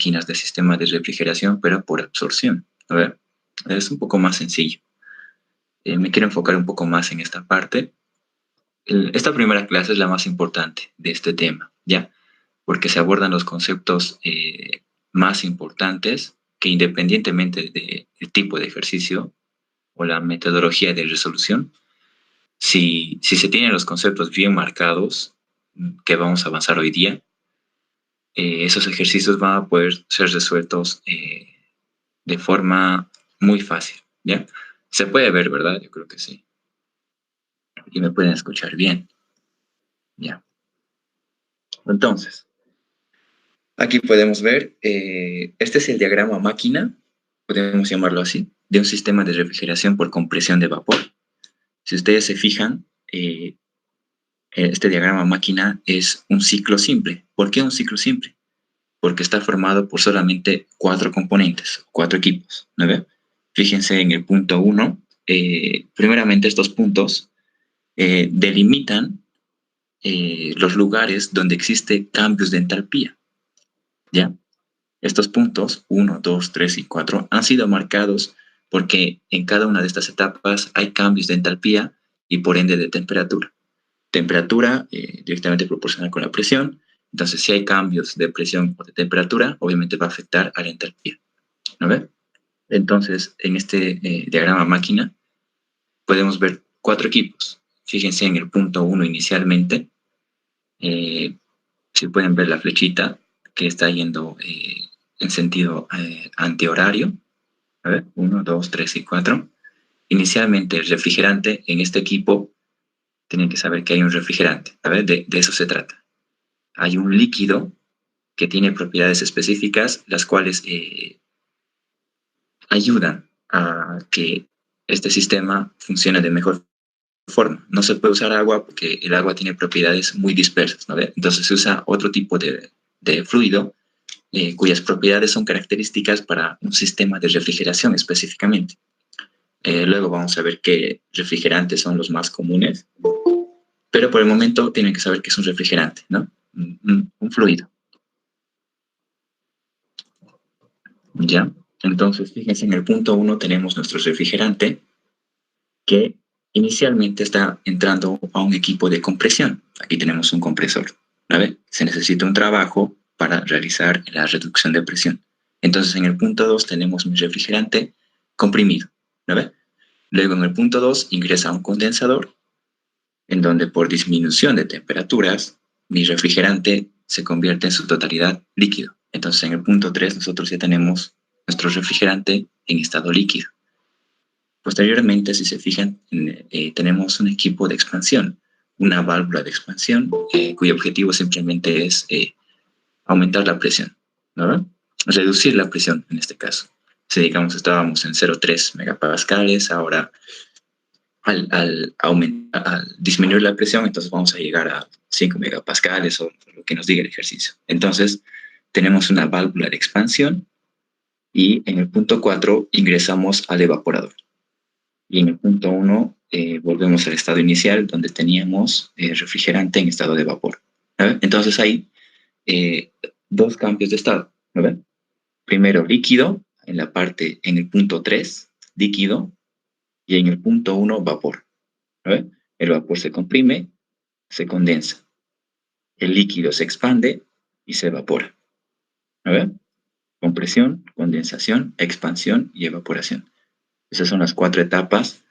máquinas de sistema de refrigeración, pero por absorción. A ver, es un poco más sencillo. Me quiero enfocar un poco más en esta parte. Esta primera clase es la más importante de este tema, ¿ya? Porque se abordan los conceptos más importantes que independientemente del tipo de ejercicio o la metodología de resolución, si se tienen los conceptos bien marcados, que vamos a avanzar hoy día, esos ejercicios van a poder ser resueltos de forma muy fácil, ¿ya? Se puede ver, ¿verdad? Yo creo que sí. Y me pueden escuchar bien, ¿ya? Entonces, aquí podemos ver, este es el diagrama máquina, podemos llamarlo así, de un sistema de refrigeración por compresión de vapor. Si ustedes se fijan, este diagrama máquina es un ciclo simple. ¿Por qué un ciclo simple? Porque está formado por solamente 4 componentes, 4 equipos, ¿no ve? Fíjense en el punto 1, primeramente estos puntos delimitan los lugares donde existe cambios de entalpía, ¿ya? Estos puntos, 1, 2, 3 y 4, han sido marcados porque en cada una de estas etapas hay cambios de entalpía y por ende de temperatura. Temperatura directamente proporcional con la presión. Entonces, si hay cambios de presión o de temperatura, obviamente va a afectar a la entalpía, ¿no ve? Entonces, en este diagrama máquina podemos ver 4 equipos. Fíjense en el punto 1 inicialmente. Si pueden ver la flechita que está yendo en sentido antihorario. A ver, 1, 2, 3 y 4. Inicialmente el refrigerante en este equipo, tienen que saber que hay un refrigerante. A ver, de eso se trata. Hay un líquido que tiene propiedades específicas, las cuales ayudan a que este sistema funcione de mejor forma. No se puede usar agua porque el agua tiene propiedades muy dispersas, ¿no? Entonces se usa otro tipo de fluido cuyas propiedades son características para un sistema de refrigeración específicamente. Luego vamos a ver qué refrigerantes son los más comunes, pero por el momento tienen que saber que es un refrigerante, ¿no? Un fluido. ¿Ya? Entonces, fíjense, en el punto 1 tenemos nuestro refrigerante que inicialmente está entrando a un equipo de compresión. Aquí tenemos un compresor, ¿vale? Se necesita un trabajo para realizar la reducción de presión. Entonces, en el punto 2 tenemos mi refrigerante comprimido, ¿vale? Luego, en el punto 2 ingresa un condensador, en donde por disminución de temperaturas, mi refrigerante se convierte en su totalidad líquido. Entonces, en el punto 3 nosotros ya tenemos nuestro refrigerante en estado líquido. Posteriormente, si se fijan, tenemos un equipo de expansión, una válvula de expansión, cuyo objetivo simplemente es aumentar la presión, ¿no? Reducir la presión en este caso. Si digamos estábamos en 0,3 megapascales, ahora al disminuir la presión, entonces vamos a llegar a 5 megapascales o lo que nos diga el ejercicio. Entonces, tenemos una válvula de expansión y en el punto 4 ingresamos al evaporador. Y en el punto 1 volvemos al estado inicial donde teníamos refrigerante en estado de vapor. ¿No? Entonces hay 2 cambios de estado. ¿No? Primero líquido en el punto 3, líquido, y en el punto 1 vapor. ¿No? El vapor se comprime, se condensa. El líquido se expande y se evapora. ¿No? Compresión, condensación, expansión y evaporación. Esas son las 4 etapas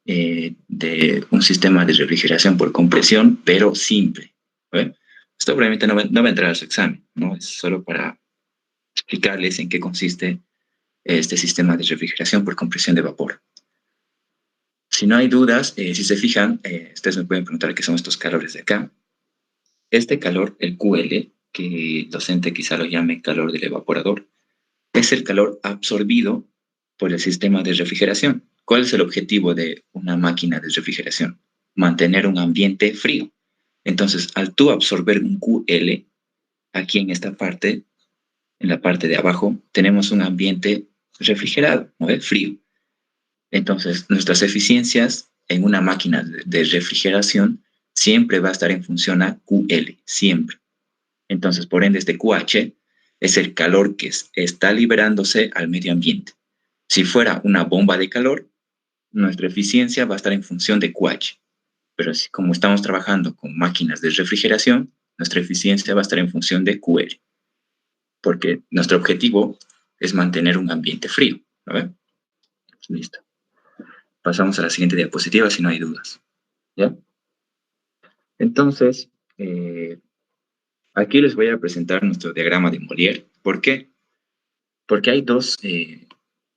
de un sistema de refrigeración por compresión, pero simple. ¿Ve? Esto probablemente no va a entrar a su examen, ¿no? Es solo para explicarles en qué consiste este sistema de refrigeración por compresión de vapor. Si no hay dudas, si se fijan, ustedes me pueden preguntar qué son estos calores de acá. Este calor, el QL, que el docente quizá lo llame calor del evaporador, es el calor absorbido por el sistema de refrigeración. ¿Cuál es el objetivo de una máquina de refrigeración? Mantener un ambiente frío. Entonces, al tú absorber un QL, aquí en esta parte, en la parte de abajo, tenemos un ambiente refrigerado, ¿no? Frío. Entonces, nuestras eficiencias en una máquina de refrigeración siempre va a estar en función a QL, siempre. Entonces, por ende, este QH es el calor que está liberándose al medio ambiente. Si fuera una bomba de calor, nuestra eficiencia va a estar en función de QH. Pero como estamos trabajando con máquinas de refrigeración, nuestra eficiencia va a estar en función de QL, porque nuestro objetivo es mantener un ambiente frío. ¿No ven? Listo. Pasamos a la siguiente diapositiva si no hay dudas. ¿Ya? Entonces, aquí les voy a presentar nuestro diagrama de Molière. ¿Por qué? Porque hay dos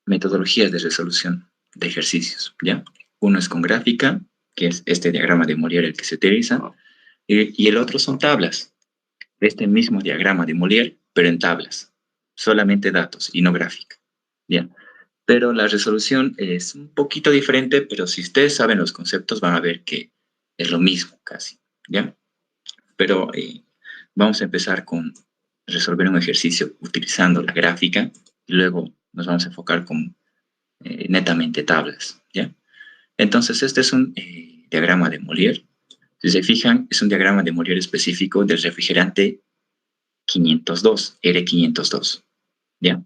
metodologías de resolución de ejercicios. ¿Ya? Uno es con gráfica, que es este diagrama de Molière el que se utiliza, y el otro son tablas. Este mismo diagrama de Molière, pero en tablas. Solamente datos y no gráfica. ¿Ya? Pero la resolución es un poquito diferente, pero si ustedes saben los conceptos van a ver que es lo mismo casi. ¿Ya? Pero vamos a empezar con resolver un ejercicio utilizando la gráfica y luego nos vamos a enfocar con netamente tablas. ¿Ya? Entonces, este es un diagrama de Molière. Si se fijan, es un diagrama de Molière específico del refrigerante 502, R502. ¿Ya?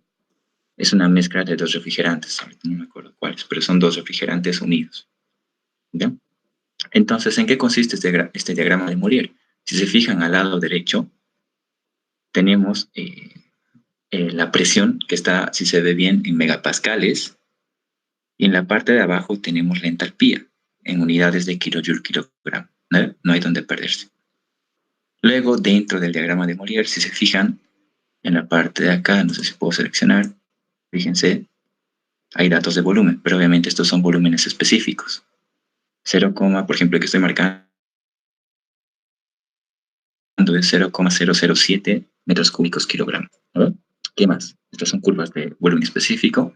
Es una mezcla de dos refrigerantes, no me acuerdo cuáles, pero son dos refrigerantes unidos. ¿Ya? Entonces, ¿en qué consiste este diagrama de Molière? Si se fijan al lado derecho, tenemos la presión que está, si se ve bien, en megapascales, y en la parte de abajo tenemos la entalpía, en unidades de kilojoule/kilogramo. ¿No? No hay donde perderse. Luego, dentro del diagrama de Molière, si se fijan, en la parte de acá, no sé si puedo seleccionar, fíjense, hay datos de volumen, pero obviamente estos son volúmenes específicos. 0, por ejemplo, el que estoy marcando es 0,007 metros cúbicos kilogramo. ¿No? ¿Qué más? Estas son curvas de volumen específico.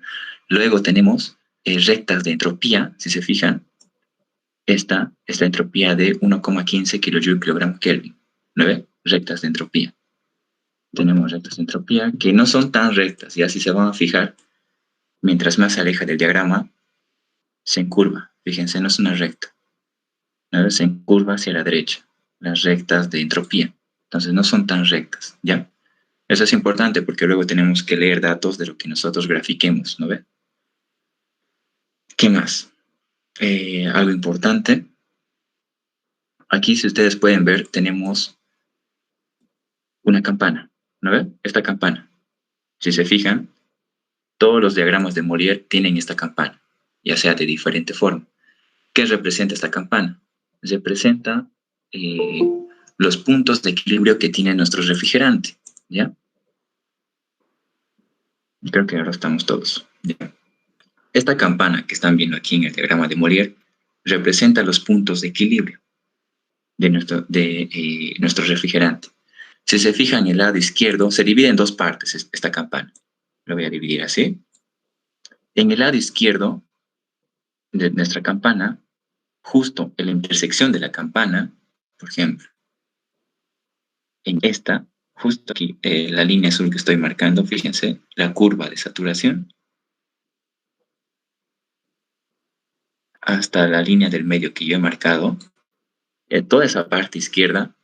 Luego tenemos rectas de entropía, si se fijan. Esta es la entropía de 1,15 kJ/Kelvin. ¿No ve? Rectas de entropía. Tenemos rectas de entropía que no son tan rectas, y así se van a fijar, mientras más se aleja del diagrama, se encurva. Fíjense, no es una recta. ¿No? Se encurva hacia la derecha, las rectas de entropía. Entonces no son tan rectas, ¿ya? Eso es importante porque luego tenemos que leer datos de lo que nosotros grafiquemos, ¿no ve? ¿Qué más? Algo importante. Aquí, si ustedes pueden ver, tenemos una campana, ¿no ve? Esta campana. Si se fijan, todos los diagramas de Molière tienen esta campana, ya sea de diferente forma. ¿Qué representa esta campana? Representa los puntos de equilibrio que tiene nuestro refrigerante, ¿ya? Creo que ahora estamos todos, ¿ya? Esta campana que están viendo aquí en el diagrama de Molière representa los puntos de equilibrio de nuestro refrigerante. Si se fijan en el lado izquierdo, se divide en dos partes esta campana. Lo voy a dividir así. En el lado izquierdo de nuestra campana, justo en la intersección de la campana, por ejemplo, en esta, justo aquí, la línea azul que estoy marcando, fíjense, la curva de saturación, hasta la línea del medio que yo he marcado, toda esa parte izquierda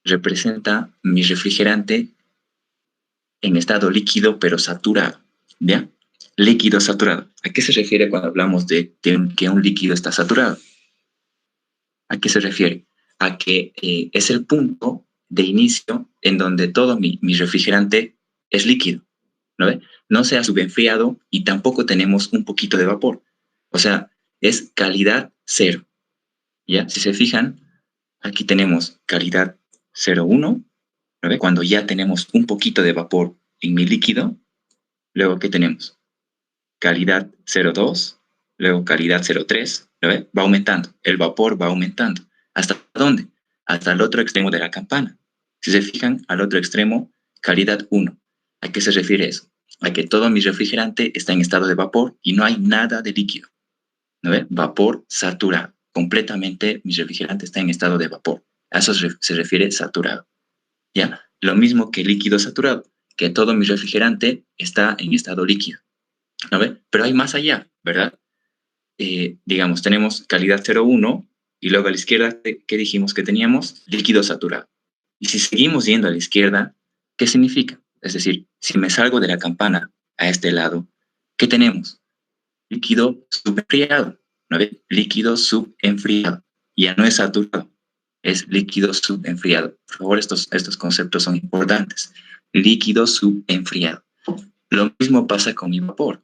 representa mi refrigerante en estado líquido pero saturado, ¿ya? Líquido saturado. ¿A qué se refiere cuando hablamos de que un líquido está saturado? ¿A qué se refiere? A que es el punto de inicio en donde todo mi refrigerante es líquido, ¿no ve? No se ha subenfriado y tampoco tenemos un poquito de vapor. O sea, es calidad cero, ¿ya? Si se fijan, aquí tenemos calidad 0,1, ¿no ve? Cuando ya tenemos un poquito de vapor en mi líquido. Luego, ¿qué tenemos? Calidad 0,2, luego calidad 0,3, ¿lo ve? Va aumentando, el vapor va aumentando. ¿Hasta dónde? Hasta el otro extremo de la campana. Si se fijan, al otro extremo, calidad 1. ¿A qué se refiere eso? A que todo mi refrigerante está en estado de vapor y no hay nada de líquido. ¿No ve? Vapor saturado. Completamente mi refrigerante está en estado de vapor. A eso se refiere saturado. ¿Ya? Lo mismo que líquido saturado, que todo mi refrigerante está en estado líquido. ¿No ve? Pero hay más allá, ¿verdad? Digamos, tenemos calidad 0,1 y luego a la izquierda, ¿qué dijimos que teníamos? Líquido saturado. Y si seguimos yendo a la izquierda, ¿qué significa? Es decir, si me salgo de la campana a este lado, ¿qué tenemos? Líquido subenfriado, ¿no ve? Líquido subenfriado. Ya no es saturado, es líquido subenfriado. Por favor, estos conceptos son importantes. Líquido subenfriado. Lo mismo pasa con mi vapor.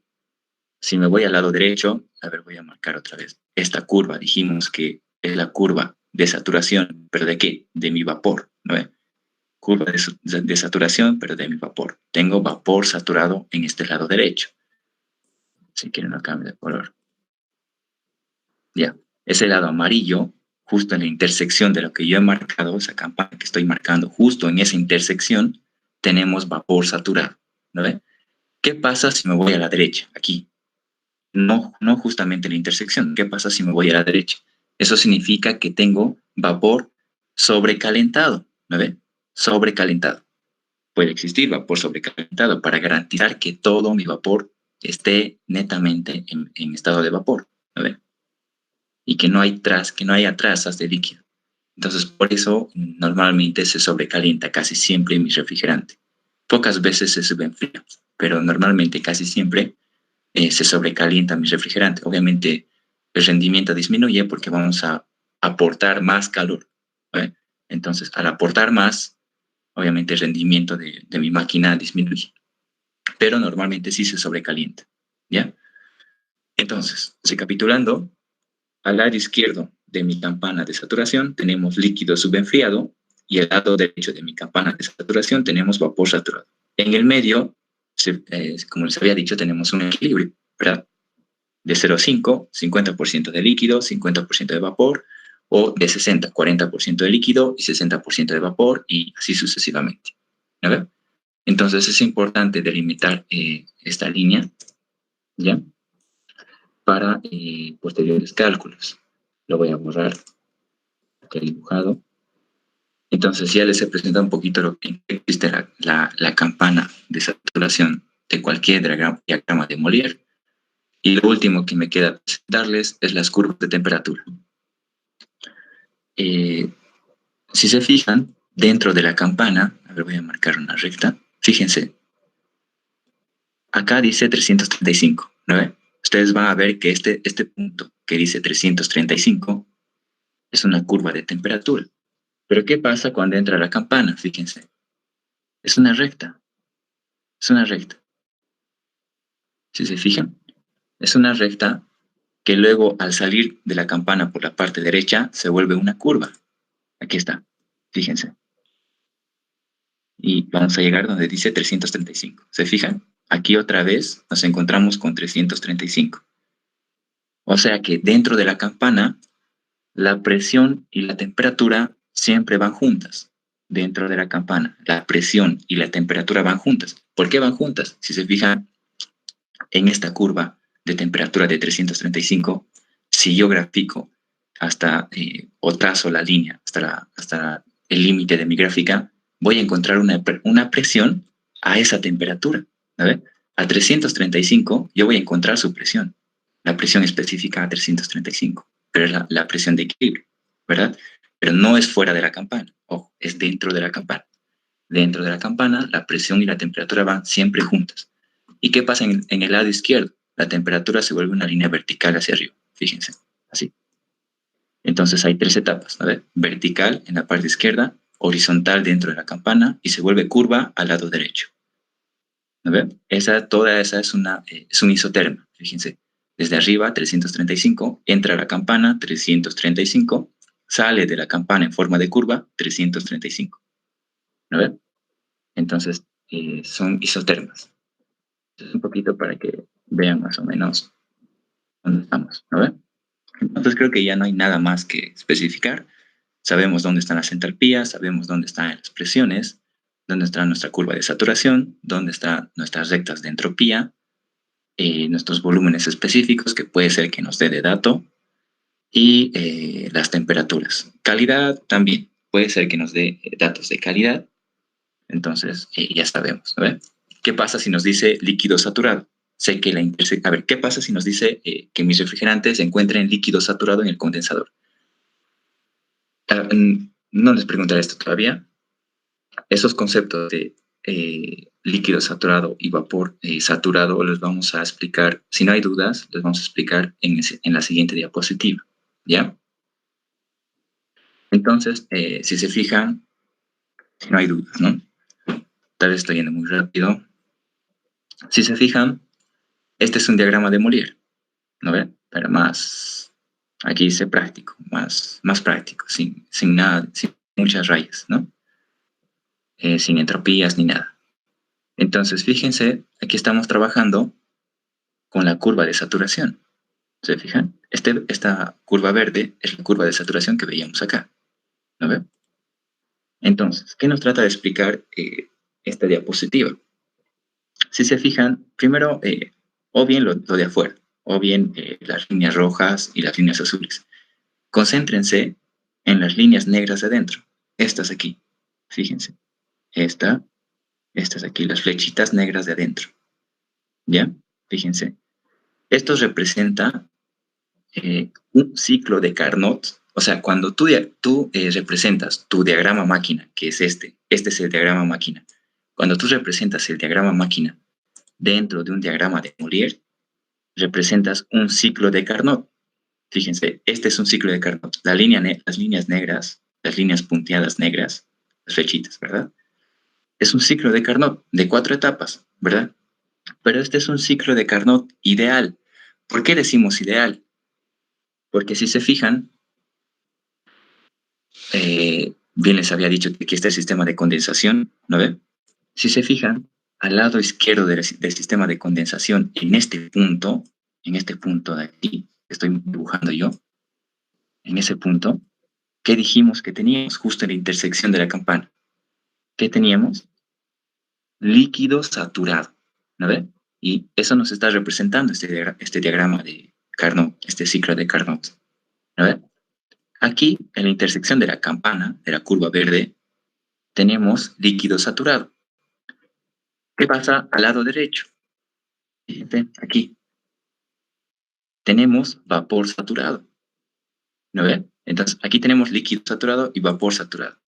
Si me voy al lado derecho, a ver, voy a marcar otra vez. Esta curva, dijimos que es la curva de saturación, ¿pero de qué? De mi vapor, ¿no ve? Curva de saturación, pero de mi vapor. Tengo vapor saturado en este lado derecho. Si quieren, no cambie de color. Ya, ese lado amarillo, justo en la intersección de lo que yo he marcado, esa campana que estoy marcando, justo en esa intersección, tenemos vapor saturado, ¿no ve? ¿Qué pasa si me voy a la derecha? Aquí. No justamente en la intersección. ¿Qué pasa si me voy a la derecha? Eso significa que tengo vapor sobrecalentado, ¿no ve? Sobrecalentado. Puede existir vapor sobrecalentado para garantizar que todo mi vapor esté netamente en estado de vapor, ¿no ve? Y que no haya trazas de líquido. Entonces, por eso normalmente se sobrecalienta casi siempre mi refrigerante. Pocas veces se subenfría, pero normalmente casi siempre se sobrecalienta mi refrigerante. Obviamente el rendimiento disminuye porque vamos a aportar más calor, ¿eh? Entonces, al aportar más, obviamente el rendimiento de mi máquina disminuye, pero normalmente sí se sobrecalienta, ¿ya? Entonces, recapitulando, al lado izquierdo de mi campana de saturación tenemos líquido subenfriado y al lado derecho de mi campana de saturación tenemos vapor saturado. En el medio, como les había dicho, tenemos un equilibrio, ¿verdad? De 0 a 5, 50% de líquido, 50% de vapor, o de 60, 40% de líquido y 60% de vapor, y así sucesivamente. ¿Verdad? Entonces es importante delimitar esta línea, ¿ya? Para posteriores cálculos. Lo voy a borrar, aquí dibujado. Entonces ya les he presentado un poquito lo que existe la campana de saturación de cualquier diagrama de Molière. Y lo último que me queda presentarles es las curvas de temperatura. Si se fijan, dentro de la campana, a ver, voy a marcar una recta, fíjense, acá dice 335, ¿no ve? Ustedes van a ver que este punto que dice 335 es una curva de temperatura. Pero ¿qué pasa cuando entra la campana? Fíjense, es una recta, es una recta. Si se fijan, es una recta que luego al salir de la campana por la parte derecha se vuelve una curva. Aquí está, fíjense. Y vamos a llegar donde dice 335. ¿Se fijan? Aquí otra vez nos encontramos con 335. O sea que dentro de la campana, la presión y la temperatura siempre van juntas. Dentro de la campana, la presión y la temperatura van juntas. ¿Por qué van juntas? Si se fijan en esta curva de temperatura de 335, si yo grafico hasta o trazo la línea hasta el límite de mi gráfica, voy a encontrar una presión a esa temperatura. ¿Ve? A 335 yo voy a encontrar su presión, la presión específica a 335, pero es la presión de equilibrio, ¿verdad? Pero no es fuera de la campana, ojo, es dentro de la campana. Dentro de la campana, la presión y la temperatura van siempre juntas. ¿Y qué pasa en el lado izquierdo? La temperatura se vuelve una línea vertical hacia arriba, fíjense, así. Entonces hay tres etapas, ¿no? Vertical en la parte izquierda, horizontal dentro de la campana y se vuelve curva al lado derecho. ¿No ven? Toda esa es un isoterma, fíjense. Desde arriba, 335, entra a la campana, 335, sale de la campana en forma de curva, 335. ¿No ven? Entonces, son isotermas. Un poquito para que vean más o menos dónde estamos, ¿no ven? Entonces creo que ya no hay nada más que especificar. Sabemos dónde están las entalpías, sabemos dónde están las presiones, dónde está nuestra curva de saturación, dónde están nuestras rectas de entropía, nuestros volúmenes específicos, que puede ser que nos dé de dato, y las temperaturas. Calidad también, puede ser que nos dé datos de calidad. Entonces ya sabemos, ¿no? ¿Qué pasa si nos dice líquido saturado? Sé que a ver, ¿qué pasa si nos dice que mis refrigerantes se encuentran en líquido saturado en el condensador? No les preguntaré esto todavía. Esos conceptos de líquido saturado y vapor saturado les vamos a explicar, si no hay dudas, les vamos a explicar en la siguiente diapositiva, ¿ya? Entonces, si se fijan, si no hay dudas, ¿no? Tal vez estoy yendo muy rápido. Si se fijan, este es un diagrama de Molière, ¿no ve? Pero más, aquí dice práctico, más práctico, sin nada, sin muchas rayas, ¿no? Sin entropías ni nada. Entonces, fíjense, aquí estamos trabajando con la curva de saturación. ¿Se fijan? Esta curva verde es la curva de saturación que veíamos acá, ¿no ve? Entonces, ¿qué nos trata de explicar esta diapositiva? Si se fijan, primero, o bien lo de afuera, o bien las líneas rojas y las líneas azules. Concéntrense en las líneas negras de adentro. Estas aquí, fíjense. Estas aquí, las flechitas negras de adentro. ¿Ya? Fíjense. Esto representa un ciclo de Carnot. O sea, cuando tú representas tu diagrama máquina, que es este es el diagrama máquina. Cuando tú representas el diagrama máquina dentro de un diagrama de Molière, representas un ciclo de Carnot. Fíjense, este es un ciclo de Carnot. Las líneas negras, las líneas punteadas negras, las flechitas, ¿verdad? Es un ciclo de Carnot de 4 etapas, ¿verdad? Pero este es un ciclo de Carnot ideal. ¿Por qué decimos ideal? Porque si se fijan, bien les había dicho que aquí está el sistema de condensación, ¿no ven? Si se fijan, al lado izquierdo del sistema de condensación, en este punto de aquí, que estoy dibujando yo, en ese punto, ¿qué dijimos que teníamos justo en la intersección de la campana? ¿Qué teníamos? Líquido saturado, ¿no ven? Y eso nos está representando este diagrama de Carnot, este ciclo de Carnot, ¿no ven? Aquí, en la intersección de la campana, de la curva verde, tenemos líquido saturado. ¿Qué pasa al lado derecho? Fíjense, aquí. Tenemos vapor saturado. ¿No ven? Entonces, aquí tenemos líquido saturado y vapor saturado.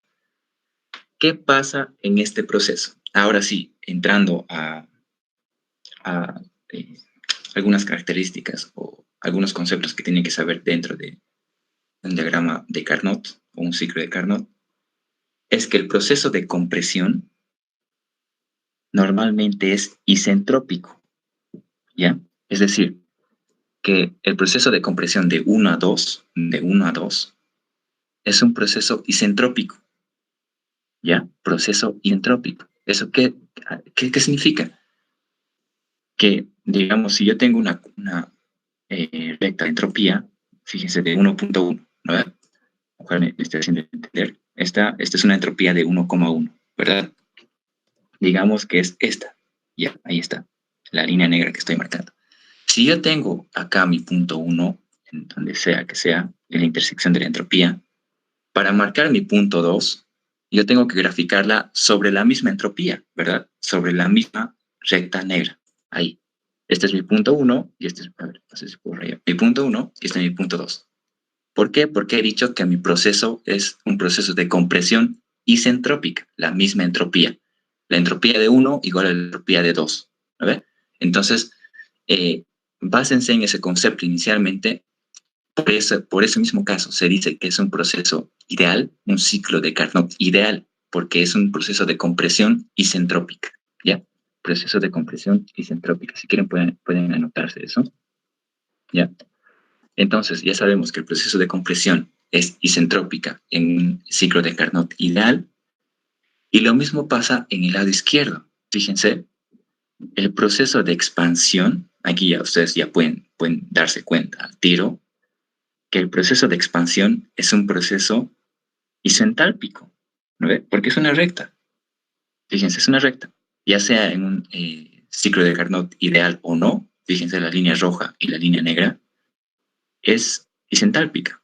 ¿Qué pasa en este proceso? Ahora sí, entrando a eh, algunas características o algunos conceptos que tienen que saber dentro de un diagrama de Carnot o un ciclo de Carnot, es que el proceso de compresión normalmente es isentrópico, ¿ya? Es decir, que el proceso de compresión de 1 a 2, es un proceso isentrópico, ¿ya? Proceso isentrópico. ¿Eso qué significa? Que, digamos, si yo tengo una recta de entropía, fíjense, de 1.1, ¿no? Ojalá me esté haciendo entender. Esta es una entropía de 1,1, ¿verdad? Digamos que es esta. Ya, ahí está, la línea negra que estoy marcando. Si yo tengo acá mi punto 1, en donde sea que sea, en la intersección de la entropía, para marcar mi punto 2, yo tengo que graficarla sobre la misma entropía, ¿verdad? Sobre la misma recta negra. Ahí. Este es mi punto 1 y este es, a ver, no sé si puedo rayar, mi punto 1 y este es mi punto 2. ¿Por qué? Porque he dicho que mi proceso es un proceso de compresión isentrópica, la misma entropía. La entropía de 1 igual a la entropía de 2. ¿Ve? Entonces, básense en ese concepto inicialmente. Por ese mismo caso, se dice que es un proceso ideal, un ciclo de Carnot ideal, porque es un proceso de compresión isentrópica. ¿Ya? Proceso de compresión isentrópica. Si quieren, pueden anotarse eso. ¿Ya? Entonces, ya sabemos que el proceso de compresión es isentrópica en un ciclo de Carnot ideal, y lo mismo pasa en el lado izquierdo. Fíjense, el proceso de expansión, aquí ya ustedes ya pueden darse cuenta al tiro, que el proceso de expansión es un proceso isentálpico, ¿no ve? Porque es una recta. Fíjense, es una recta. Ya sea en un ciclo de Carnot ideal o no, fíjense la línea roja y la línea negra, es isoentálpica.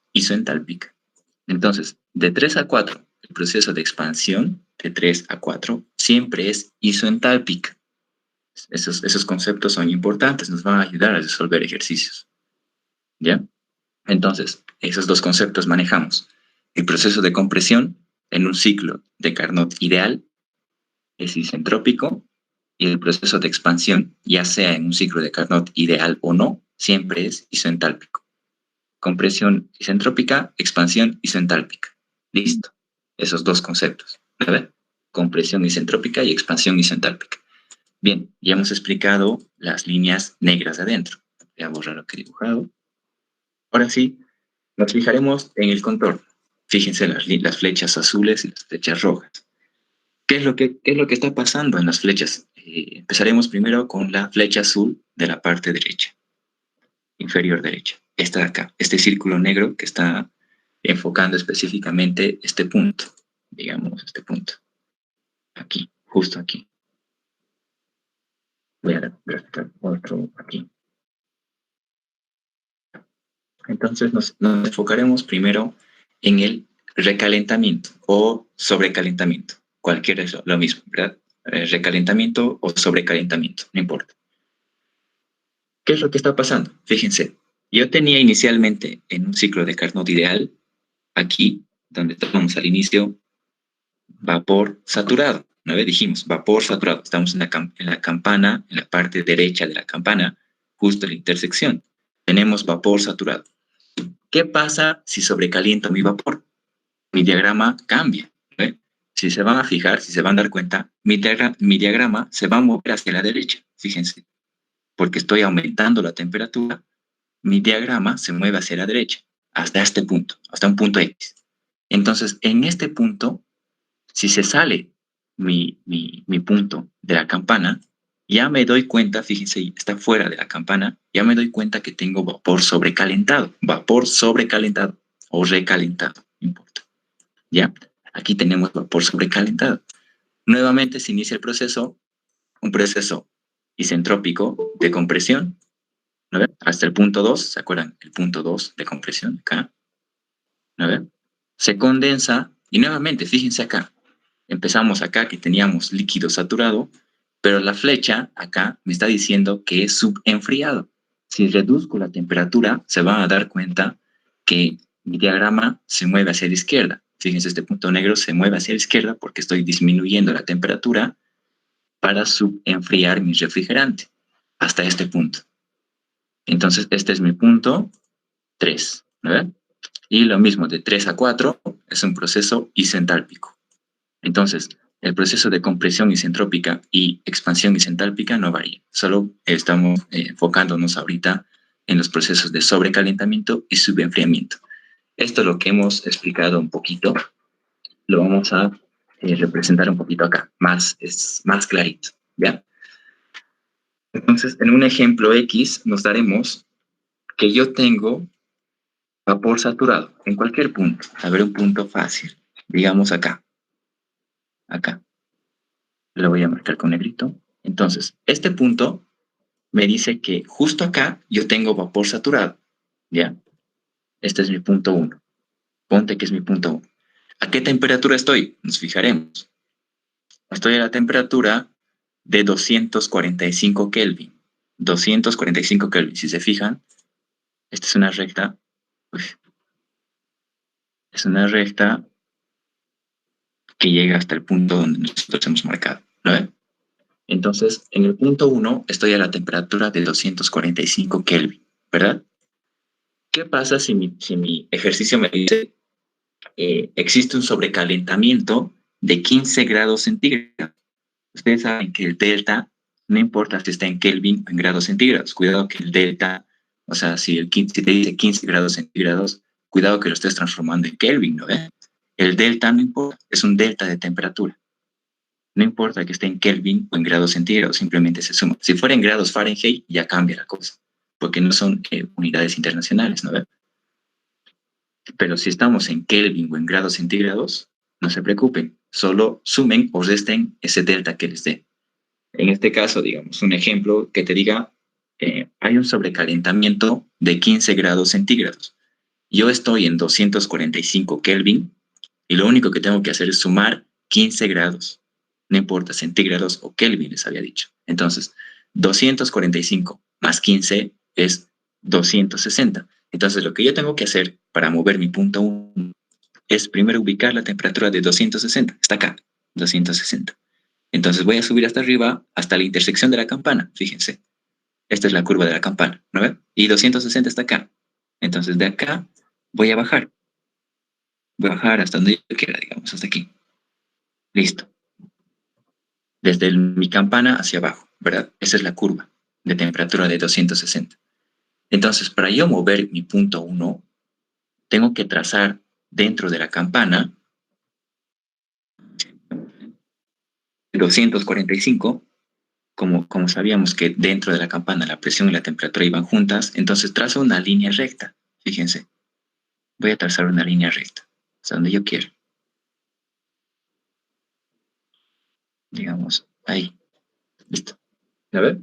Entonces, de 3 a 4, el proceso de expansión de 3 a 4 siempre es isoentálpica. Esos conceptos son importantes, nos van a ayudar a resolver ejercicios. ¿Ya? Entonces, esos dos conceptos manejamos. El proceso de compresión en un ciclo de Carnot ideal es isentrópico, y el proceso de expansión, ya sea en un ciclo de Carnot ideal o no, siempre es isoentálpico. Compresión isentrópica, expansión isoentálpica. Listo. Esos dos conceptos. A ver, compresión isentrópica y expansión isoentálpica. Bien, ya hemos explicado las líneas negras de adentro. Voy a borrar lo que he dibujado. Ahora sí, nos fijaremos en el contorno. Fíjense las flechas azules y las flechas rojas. ¿Qué es lo que está pasando en las flechas? Empezaremos primero con la flecha azul de la parte derecha, inferior derecha. Esta de acá, este círculo negro que está enfocando específicamente este punto, digamos, este punto. Aquí, justo aquí. Voy a graficar otro aquí. Entonces nos enfocaremos primero en el recalentamiento o sobrecalentamiento. Cualquiera es lo mismo, ¿verdad? Recalentamiento o sobrecalentamiento, no importa. ¿Qué es lo que está pasando? Fíjense, yo tenía inicialmente en un ciclo de Carnot ideal, aquí, donde estábamos al inicio, vapor saturado. ¿No ve? Dijimos, vapor saturado. Estamos en la campana, en la parte derecha de la campana, justo en la intersección. Tenemos vapor saturado. ¿Qué pasa si sobrecaliento mi vapor? Mi diagrama cambia. ¿Ve? Si se van a fijar, si se van a dar cuenta, mi diagrama se va a mover hacia la derecha. Fíjense, porque estoy aumentando la temperatura, mi diagrama se mueve hacia la derecha, hasta este punto, hasta un punto X. Entonces, en este punto, si se sale mi punto de la campana, ya me doy cuenta, fíjense, está fuera de la campana, ya me doy cuenta que tengo vapor sobrecalentado o recalentado, no importa. ¿Ya? Aquí tenemos vapor sobrecalentado. Nuevamente se inicia el proceso, un proceso isentrópico de compresión, ¿no ven? Hasta el punto 2, ¿se acuerdan? El punto 2 de compresión, acá, ¿no ven? Se condensa y nuevamente, fíjense acá, empezamos acá que teníamos líquido saturado, pero la flecha acá me está diciendo que es subenfriado. Si reduzco la temperatura, se van a dar cuenta que mi diagrama se mueve hacia la izquierda. Fíjense, este punto negro se mueve hacia la izquierda porque estoy disminuyendo la temperatura para subenfriar mi refrigerante hasta este punto. Entonces, este es mi punto 3, ¿no? Y lo mismo, de 3 a 4 es un proceso isentálpico. Entonces, el proceso de compresión isentrópica y expansión isentálpica no varía. Solo estamos enfocándonos ahorita en los procesos de sobrecalentamiento y subenfriamiento. Esto es lo que hemos explicado un poquito. Lo vamos a representar un poquito acá, es más clarito, ¿ya? Entonces, en un ejemplo X nos daremos que yo tengo vapor saturado en cualquier punto. A ver, un punto fácil. Digamos acá. Acá. Lo voy a marcar con negrito. Entonces, este punto me dice que justo acá yo tengo vapor saturado. ¿Ya? Este es mi punto 1. Ponte que es mi punto 1. ¿A qué temperatura estoy? Nos fijaremos. Estoy a la temperatura de 245 Kelvin. 245 Kelvin. Si se fijan, esta es una recta. Es una recta que llega hasta el punto donde nosotros hemos marcado. ¿Lo ven? Entonces, en el punto 1 estoy a la temperatura de 245 Kelvin, ¿verdad? ¿Qué pasa si mi ejercicio me dice existe un sobrecalentamiento de 15 grados centígrados? Ustedes saben que el delta, no importa si está en Kelvin o en grados centígrados, cuidado que el delta, o sea, si te dice 15 grados centígrados, cuidado que lo estés transformando en Kelvin, ¿no? El delta no importa, es un delta de temperatura. No importa que esté en Kelvin o en grados centígrados, simplemente se suma. Si fuera en grados Fahrenheit, ya cambia la cosa, porque no son unidades internacionales, ¿no? Pero si estamos en Kelvin o en grados centígrados, no se preocupen, solo sumen o resten ese delta que les dé. En este caso, digamos, un ejemplo que te diga, hay un sobrecalentamiento de 15 grados centígrados. Yo estoy en 245 Kelvin y lo único que tengo que hacer es sumar 15 grados. No importa, centígrados o Kelvin les había dicho. Entonces, 245 más 15 es 260. Entonces, lo que yo tengo que hacer para mover mi punto 1 es primero ubicar la temperatura de 260. Está acá, 260. Entonces voy a subir hasta arriba, hasta la intersección de la campana, fíjense. Esta es la curva de la campana, ¿no ven? Y 260 está acá. Entonces de acá voy a bajar. Voy a bajar hasta donde yo quiera, digamos, hasta aquí. Listo. Desde mi campana hacia abajo, ¿verdad? Esa es la curva de temperatura de 260. Entonces, para yo mover mi punto 1, tengo que trazar dentro de la campana 245, como sabíamos que dentro de la campana la presión y la temperatura iban juntas, entonces trazo una línea recta. Fíjense, voy a trazar una línea recta, hasta donde yo quiera. Digamos, ahí. Listo. A ver.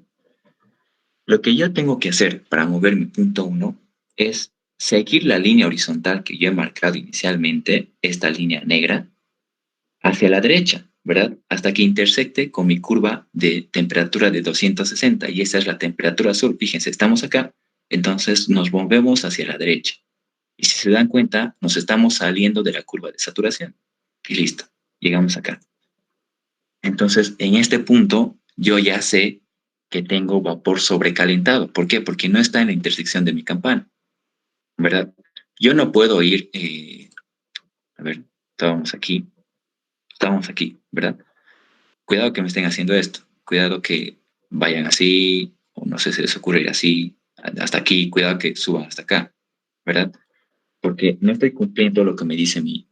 Lo que yo tengo que hacer para mover mi punto 1 es seguir la línea horizontal que yo he marcado inicialmente, esta línea negra, hacia la derecha, ¿verdad? Hasta que intersecte con mi curva de temperatura de 260, y esa es la temperatura azul. Fíjense, estamos acá, entonces nos movemos hacia la derecha. Y si se dan cuenta, nos estamos saliendo de la curva de saturación. Y listo, llegamos acá. Entonces, en este punto, yo ya sé que tengo vapor sobrecalentado. ¿Por qué? Porque no está en la intersección de mi campana, ¿verdad? Yo no puedo ir, a ver, estábamos aquí, ¿verdad? Cuidado que me estén haciendo esto, cuidado que vayan así, o no sé si les ocurre ir así, hasta aquí, cuidado que suban hasta acá, ¿verdad? Porque no estoy cumpliendo lo que me dice mi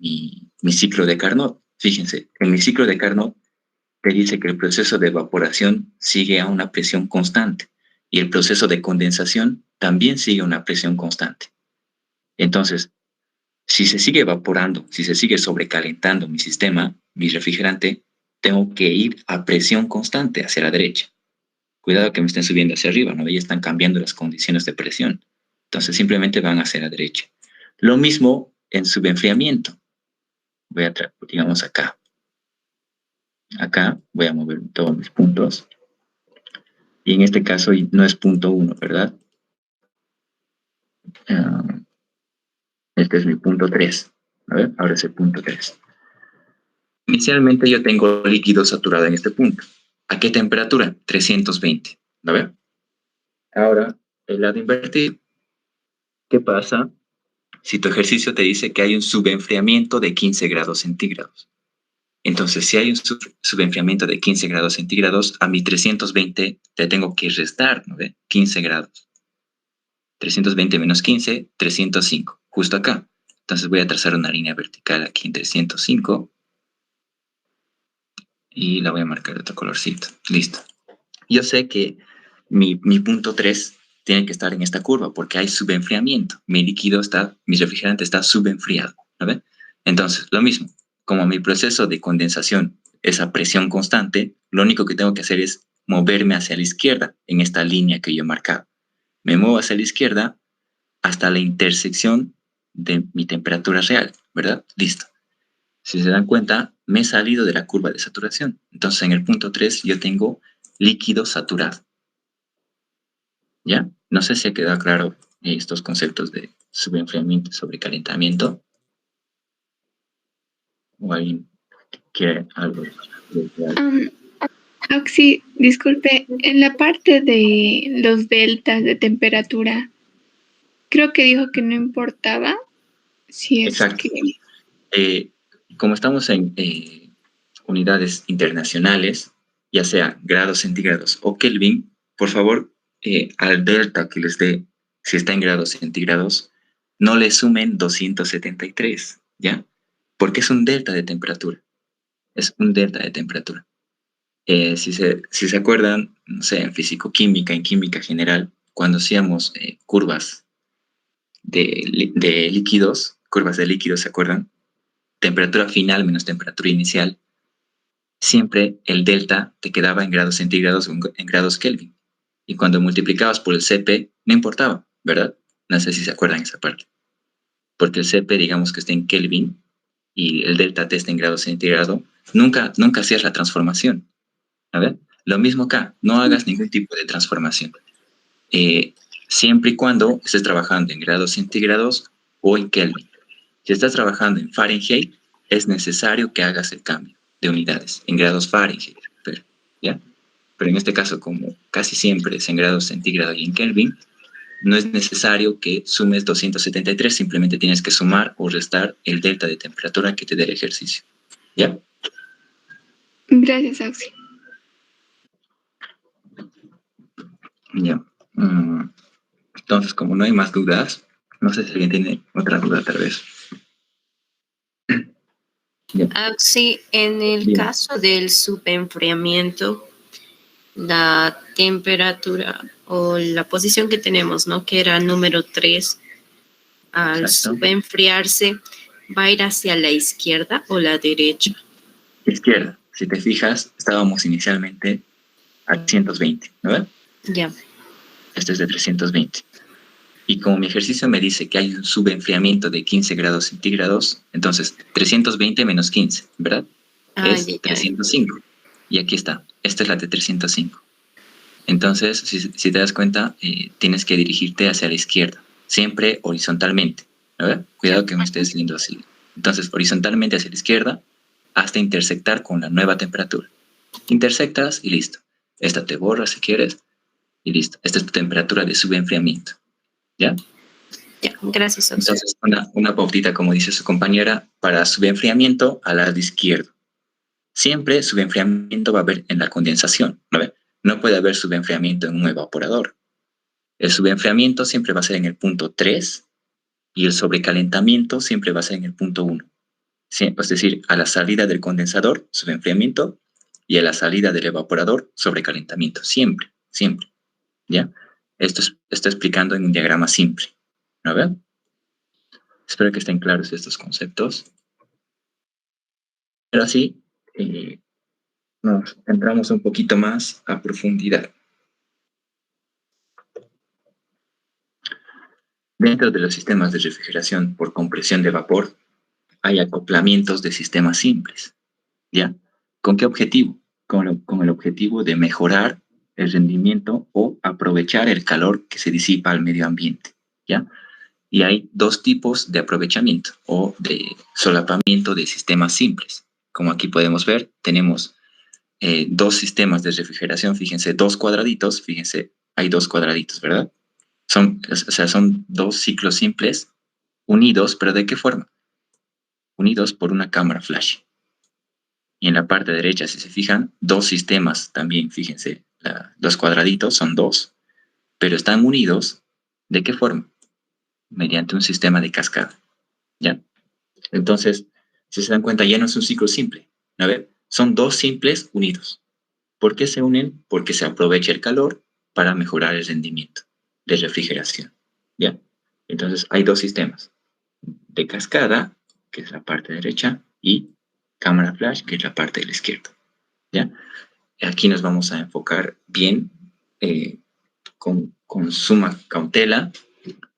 ciclo de Carnot. Fíjense, en mi ciclo de Carnot te dice que el proceso de evaporación sigue a una presión constante y el proceso de condensación también sigue a una presión constante. Entonces, si se sigue evaporando, si se sigue sobrecalentando mi sistema, mi refrigerante, tengo que ir a presión constante hacia la derecha. Cuidado que me estén subiendo hacia arriba, ¿no? Ya están cambiando las condiciones de presión. Entonces simplemente van hacia la derecha. Lo mismo en subenfriamiento. Voy a, digamos, acá. Acá voy a mover todos mis puntos. Y en este caso no es punto 1, ¿verdad? Este es mi punto 3. A ver, ahora es el punto 3. Inicialmente yo tengo líquido saturado en este punto. ¿A qué temperatura? 320. ¿A ver? Ahora, el lado invertido. ¿Qué pasa si tu ejercicio te dice que hay un subenfriamiento de 15 grados centígrados? Entonces, si hay un subenfriamiento de 15 grados centígrados, a mi 320 te tengo que restar, ¿no ve? 15 grados. 320 menos 15, 305, justo acá. Entonces voy a trazar una línea vertical aquí en 305 y la voy a marcar de otro colorcito. Listo. Yo sé que mi punto 3 tiene que estar en esta curva porque hay subenfriamiento. Mi refrigerante está subenfriado, ¿no? Entonces, lo mismo, como mi proceso de condensación es a presión constante, lo único que tengo que hacer es moverme hacia la izquierda en esta línea que yo he marcado. Me muevo hacia la izquierda hasta la intersección de mi temperatura real, ¿verdad? Listo. Si se dan cuenta, me he salido de la curva de saturación. Entonces, en el punto 3 yo tengo líquido saturado. ¿Ya? No sé si ha quedado claro estos conceptos de subenfriamiento y sobrecalentamiento. ¿O alguien quiere algo? Oxy, disculpe, en la parte de los deltas de temperatura, creo que dijo que no importaba si es Exacto. que... Como estamos en unidades internacionales, ya sea grados centígrados o Kelvin, por favor, al delta que les dé, si está en grados centígrados, no le sumen 273, ¿ya? Porque es un delta de temperatura. Es un delta de temperatura. Si se acuerdan, no sé, en físico-química, en química general, cuando hacíamos curvas de líquidos, ¿se acuerdan? Temperatura final menos temperatura inicial, siempre el delta te quedaba en grados centígrados o en grados Kelvin. Y cuando multiplicabas por el CP, no importaba, ¿verdad? No sé si se acuerdan esa parte. Porque el CP, digamos que está en Kelvin y el delta T está en grados centígrados, nunca hacías la transformación. A ver, lo mismo acá, no hagas ningún tipo de transformación. Siempre y cuando estés trabajando en grados centígrados o en Kelvin. Si estás trabajando en Fahrenheit, es necesario que hagas el cambio de unidades en grados Fahrenheit. ¿ya? Pero en este caso, como casi siempre es en grados centígrados y en Kelvin, no es necesario que sumes 273, simplemente tienes que sumar o restar el delta de temperatura que te dé el ejercicio, ¿ya? Gracias, Auxi. Ya. Entonces, como no hay más dudas, no sé si alguien tiene otra duda tal vez. Auxi, en el Bien. caso del subenfriamiento, la temperatura o la posición que tenemos, ¿no? Que era número 3, al Exacto. subenfriarse, ¿va a ir hacia la izquierda o la derecha? Izquierda. Si te fijas, estábamos inicialmente a 320, ¿no? Ya. Este es de 320. Y como mi ejercicio me dice que hay un subenfriamiento de 15 grados centígrados, entonces 320 menos 15, ¿verdad? Es Ya. 305. Y aquí está. Esta es la de 305. Entonces, si te das cuenta, tienes que dirigirte hacia la izquierda, siempre horizontalmente. ¿Verdad? Cuidado que me estés viendo así. Entonces, horizontalmente hacia la izquierda hasta intersectar con la nueva temperatura. Intersectas y listo. Esta te borra si quieres y listo. Esta es tu temperatura de subenfriamiento. ¿Ya? Ya, gracias, Auxi. Entonces, una pautita, como dice su compañera, para subenfriamiento al lado izquierdo. Siempre subenfriamiento va a haber en la condensación, ¿no? No puede haber subenfriamiento en un evaporador. El subenfriamiento siempre va a ser en el punto 3 y el sobrecalentamiento siempre va a ser en el punto 1. Es decir, a la salida del condensador, subenfriamiento, y a la salida del evaporador, sobrecalentamiento. Siempre, siempre. ¿Ya? Esto está explicando en un diagrama simple. ¿No ven? Espero que estén claros estos conceptos. Pero así nos entramos un poquito más a profundidad. Dentro de los sistemas de refrigeración por compresión de vapor, hay acoplamientos de sistemas simples. ¿Ya? ¿Con qué objetivo? Con el objetivo de mejorar el rendimiento o aprovechar el calor que se disipa al medio ambiente. ¿Ya? Y hay dos tipos de aprovechamiento o de solapamiento de sistemas simples. Como aquí podemos ver, tenemos dos sistemas de refrigeración, fíjense, dos cuadraditos, fíjense, hay dos cuadraditos, ¿verdad? Son dos ciclos simples unidos, pero ¿de qué forma? Unidos por una cámara flash. Y en la parte derecha, si se fijan, dos sistemas también, fíjense, los cuadraditos son dos, pero están unidos, ¿de qué forma? Mediante un sistema de cascada, ¿ya? Entonces, si se dan cuenta, ya no es un ciclo simple, ¿no? Son dos simples unidos. ¿Por qué se unen? Porque se aprovecha el calor para mejorar el rendimiento de refrigeración, ¿ya? Entonces, hay dos sistemas, de cascada, que es la parte derecha, y cámara flash, que es la parte de la izquierda, ¿ya? Aquí nos vamos a enfocar bien, con suma cautela,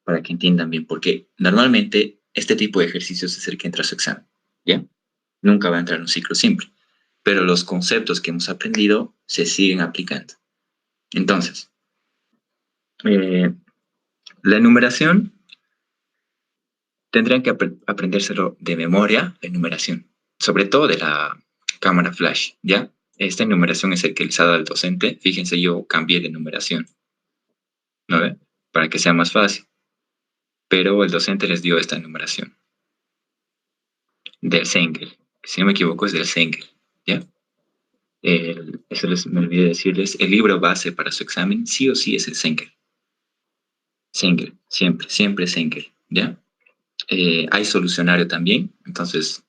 para que entiendan bien, porque normalmente este tipo de ejercicios es el que entra a su examen, ¿ya? Nunca va a entrar en un ciclo simple, pero los conceptos que hemos aprendido se siguen aplicando. Entonces, la enumeración, tendrían que aprendérselo de memoria, la enumeración, sobre todo de la cámara flash, ¿ya? Esta enumeración es el que les ha dado el docente. Fíjense, yo cambié de enumeración, ¿no ve? Para que sea más fácil. Pero el docente les dio esta enumeración. Del Sengel. Si no me equivoco, es del Sengel, ¿ya? Eso me olvidé decirles. El libro base para su examen, sí o sí, es el Sengel. Sengel, siempre, siempre Sengel, ¿ya? Hay solucionario también, entonces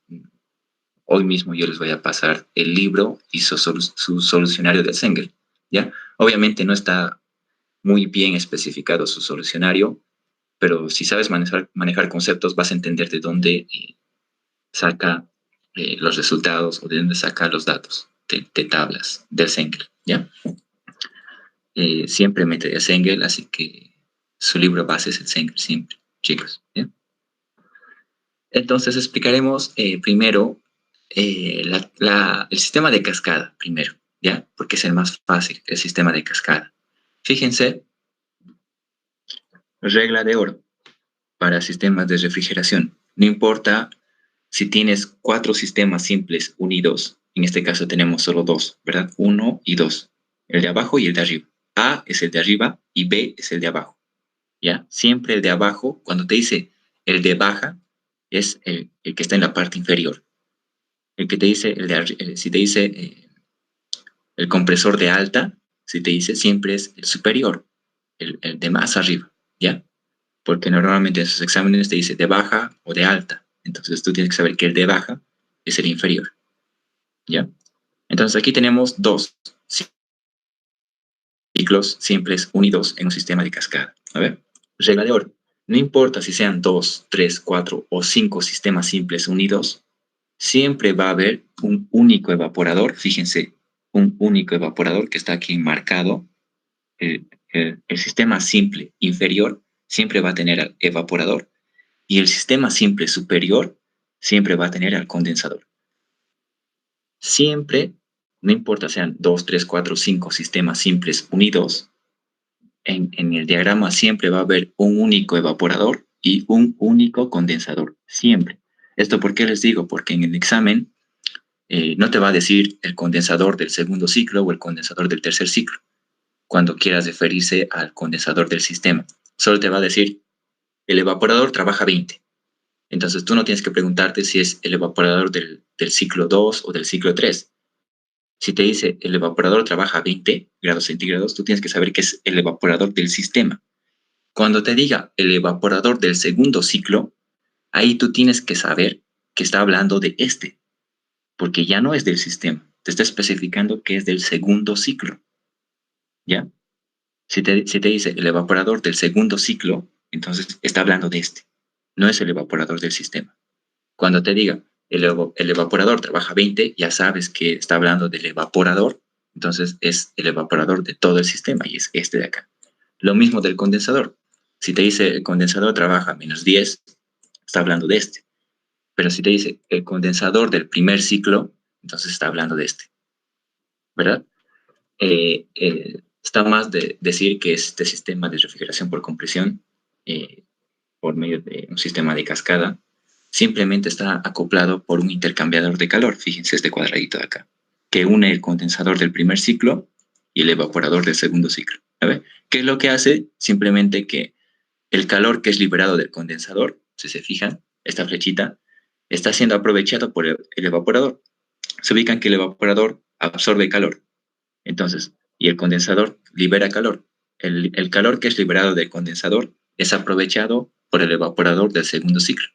hoy mismo yo les voy a pasar el libro y su solucionario del Sengel, ¿ya? Obviamente no está muy bien especificado su solucionario, pero si sabes manejar conceptos, vas a entender de dónde saca los resultados o de dónde saca los datos de tablas del Sengel, ¿ya? Siempre mete el Sengel, así que su libro base es el Sengel, siempre, chicos, ¿ya? Entonces explicaremos primero el sistema de cascada, primero, ¿ya? Porque es el más fácil, el sistema de cascada. Fíjense, regla de oro para sistemas de refrigeración. No importa si tienes 4 sistemas simples unidos, En este caso tenemos solo dos, ¿verdad? 1 y 2. El de abajo y el de arriba. A es el de arriba y B es el de abajo. ¿Ya? Siempre el de abajo, cuando te dice el de baja, es el que está en la parte inferior. El que te dice, si te dice el compresor de alta, si te dice siempre es el superior, el de más arriba, ¿ya? Porque normalmente en esos exámenes te dice de baja o de alta. Entonces tú tienes que saber que el de baja es el inferior, ¿ya? Entonces aquí tenemos dos ciclos simples unidos en un sistema de cascada. A ver, regla de oro. No importa si sean 2, 3, 4 o 5 sistemas simples unidos, siempre va a haber un único evaporador. Fíjense, un único evaporador que está aquí marcado. El sistema simple inferior siempre va a tener al evaporador y el sistema simple superior siempre va a tener al condensador. Siempre, no importa sean 2, 3, 4, 5 sistemas simples unidos, en el diagrama siempre va a haber un único evaporador y un único condensador, siempre. ¿Esto por qué les digo? Porque en el examen no te va a decir el condensador del segundo ciclo o el condensador del tercer ciclo, cuando quieras referirse al condensador del sistema. Solo te va a decir, el evaporador trabaja 20. Entonces tú no tienes que preguntarte si es el evaporador del ciclo 2 o del ciclo 3. Si te dice el evaporador trabaja a 20 grados centígrados, tú tienes que saber que es el evaporador del sistema. Cuando te diga el evaporador del segundo ciclo, ahí tú tienes que saber que está hablando de este, porque ya no es del sistema. Te está especificando que es del segundo ciclo. ¿Ya? Si te dice el evaporador del segundo ciclo, entonces está hablando de este. No es el evaporador del sistema. Cuando te diga el evaporador trabaja 20, ya sabes que está hablando del evaporador, entonces es el evaporador de todo el sistema y es este de acá. Lo mismo del condensador. Si te dice el condensador trabaja menos 10, está hablando de este. Pero si te dice el condensador del primer ciclo, entonces está hablando de este. ¿Verdad? Está más de decir que este sistema de refrigeración por compresión, por medio de un sistema de cascada, simplemente está acoplado por un intercambiador de calor. Fíjense este cuadradito de acá, que une el condensador del primer ciclo y el evaporador del segundo ciclo. ¿Sabe? ¿Qué es lo que hace? Simplemente que el calor que es liberado del condensador, si se fijan, esta flechita, está siendo aprovechado por el evaporador. Se ubican que el evaporador absorbe calor. Entonces, y el condensador libera calor. El calor que es liberado del condensador es aprovechado por el evaporador del segundo ciclo.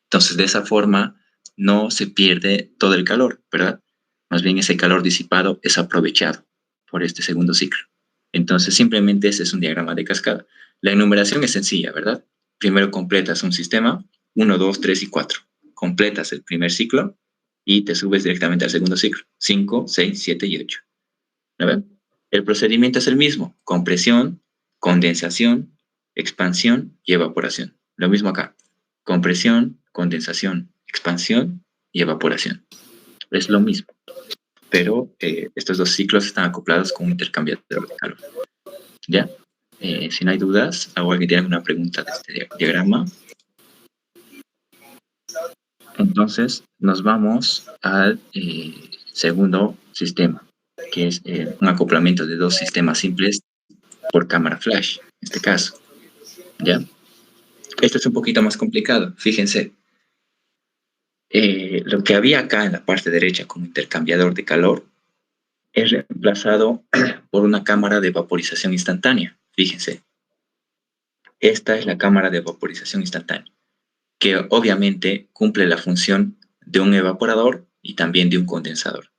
Entonces, de esa forma, no se pierde todo el calor, ¿verdad? Más bien ese calor disipado es aprovechado por este segundo ciclo. Entonces, simplemente ese es un diagrama de cascada. La enumeración es sencilla, ¿verdad? Primero completas un sistema, 1, 2, 3 y 4. Completas el primer ciclo y te subes directamente al segundo ciclo, 5, 6, 7 y 8. ¿verdad? El procedimiento es el mismo, compresión, condensación, expansión y evaporación. Lo mismo acá, compresión, condensación, expansión y evaporación. Es lo mismo, pero estos dos ciclos están acoplados con un intercambiador de calor. ¿Ya? Si no hay dudas, ¿o alguien tiene alguna pregunta de este diagrama? Entonces, nos vamos al segundo sistema, que es un acoplamiento de dos sistemas simples por cámara flash, en este caso. ¿Ya? Esto es un poquito más complicado, fíjense. Lo que había acá en la parte derecha como intercambiador de calor es reemplazado por una cámara de vaporización instantánea. Fíjense. Esta es la cámara de vaporización instantánea, que obviamente cumple la función de un evaporador y también de un condensador.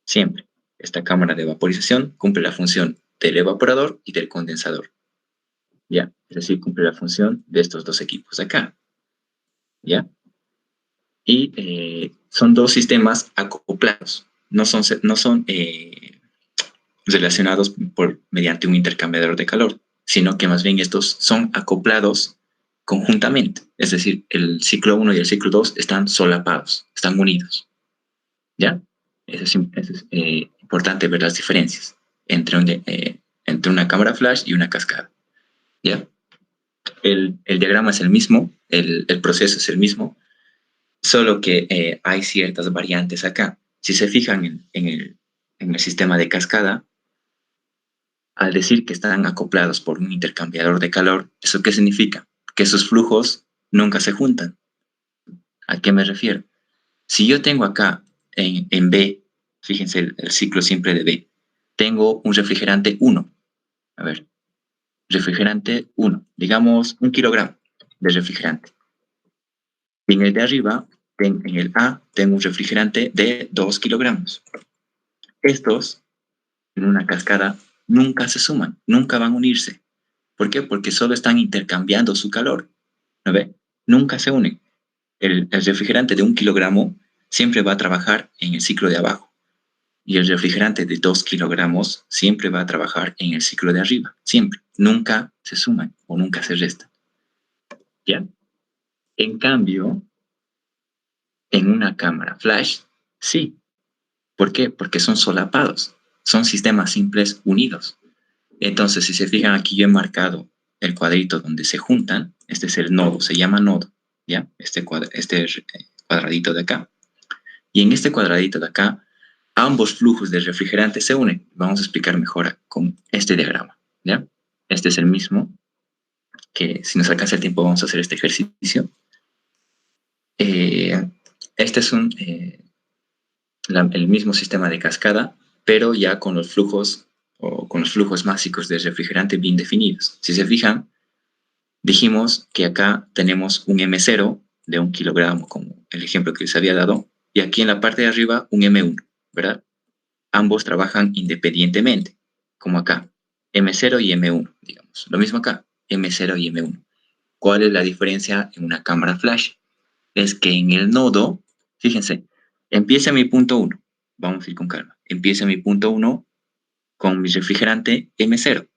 Siempre. Esta cámara de vaporización cumple la función del evaporador y del condensador. ¿Ya? Es decir, cumple la función de estos dos equipos acá. ¿Ya? Y son dos sistemas acoplados. No son relacionados mediante un intercambiador de calor, sino que más bien estos son acoplados conjuntamente. Es decir, el ciclo 1 y el ciclo 2 están solapados, están unidos. ¿Ya? Es importante ver las diferencias entre una cámara flash y una cascada. ¿Ya? El diagrama es el mismo, el proceso es el mismo, solo que hay ciertas variantes acá. si se fijan en el sistema de cascada, al decir que están acoplados por un intercambiador de calor, ¿eso qué significa? Que esos flujos nunca se juntan. ¿A qué me refiero? Si yo tengo acá en B, fíjense el ciclo siempre de B, tengo un refrigerante 1. A ver, refrigerante 1, digamos 1 kilogramo de refrigerante. Y en el de arriba, en el A, tengo un refrigerante de 2 kilogramos. Estos, en una cascada, nunca se suman, nunca van a unirse. ¿Por qué? Porque solo están intercambiando su calor. ¿No ve? Nunca se unen. El refrigerante de 1 kilogramo siempre va a trabajar en el ciclo de abajo. Y el refrigerante de 2 kilogramos siempre va a trabajar en el ciclo de arriba. Siempre. Nunca se suman o nunca se restan. ¿Ya? En cambio, en una cámara flash, sí. ¿Por qué? Porque son solapados. Son sistemas simples unidos. Entonces, si se fijan aquí, yo he marcado el cuadrito donde se juntan. Este es el nodo, se llama nodo. ¿Ya? Este cuadradito de acá. Y en este cuadradito de acá, ambos flujos de refrigerante se unen. Vamos a explicar mejor con este diagrama. ¿Ya? Este es el mismo, que si nos alcanza el tiempo vamos a hacer este ejercicio. Este es el mismo sistema de cascada, pero ya con los flujos básicos de refrigerante bien definidos. Si se fijan, dijimos que acá tenemos un M0 de 1 kilogramo, como el ejemplo que les había dado, y aquí en la parte de arriba un M1, ¿verdad? Ambos trabajan independientemente, como acá, M0 y M1, digamos. Lo mismo acá, M0 y M1. ¿Cuál es la diferencia en una cámara flash? Es que en el nodo, fíjense, empieza mi punto 1. Vamos a ir con calma. Empieza mi punto 1 con mi refrigerante M0,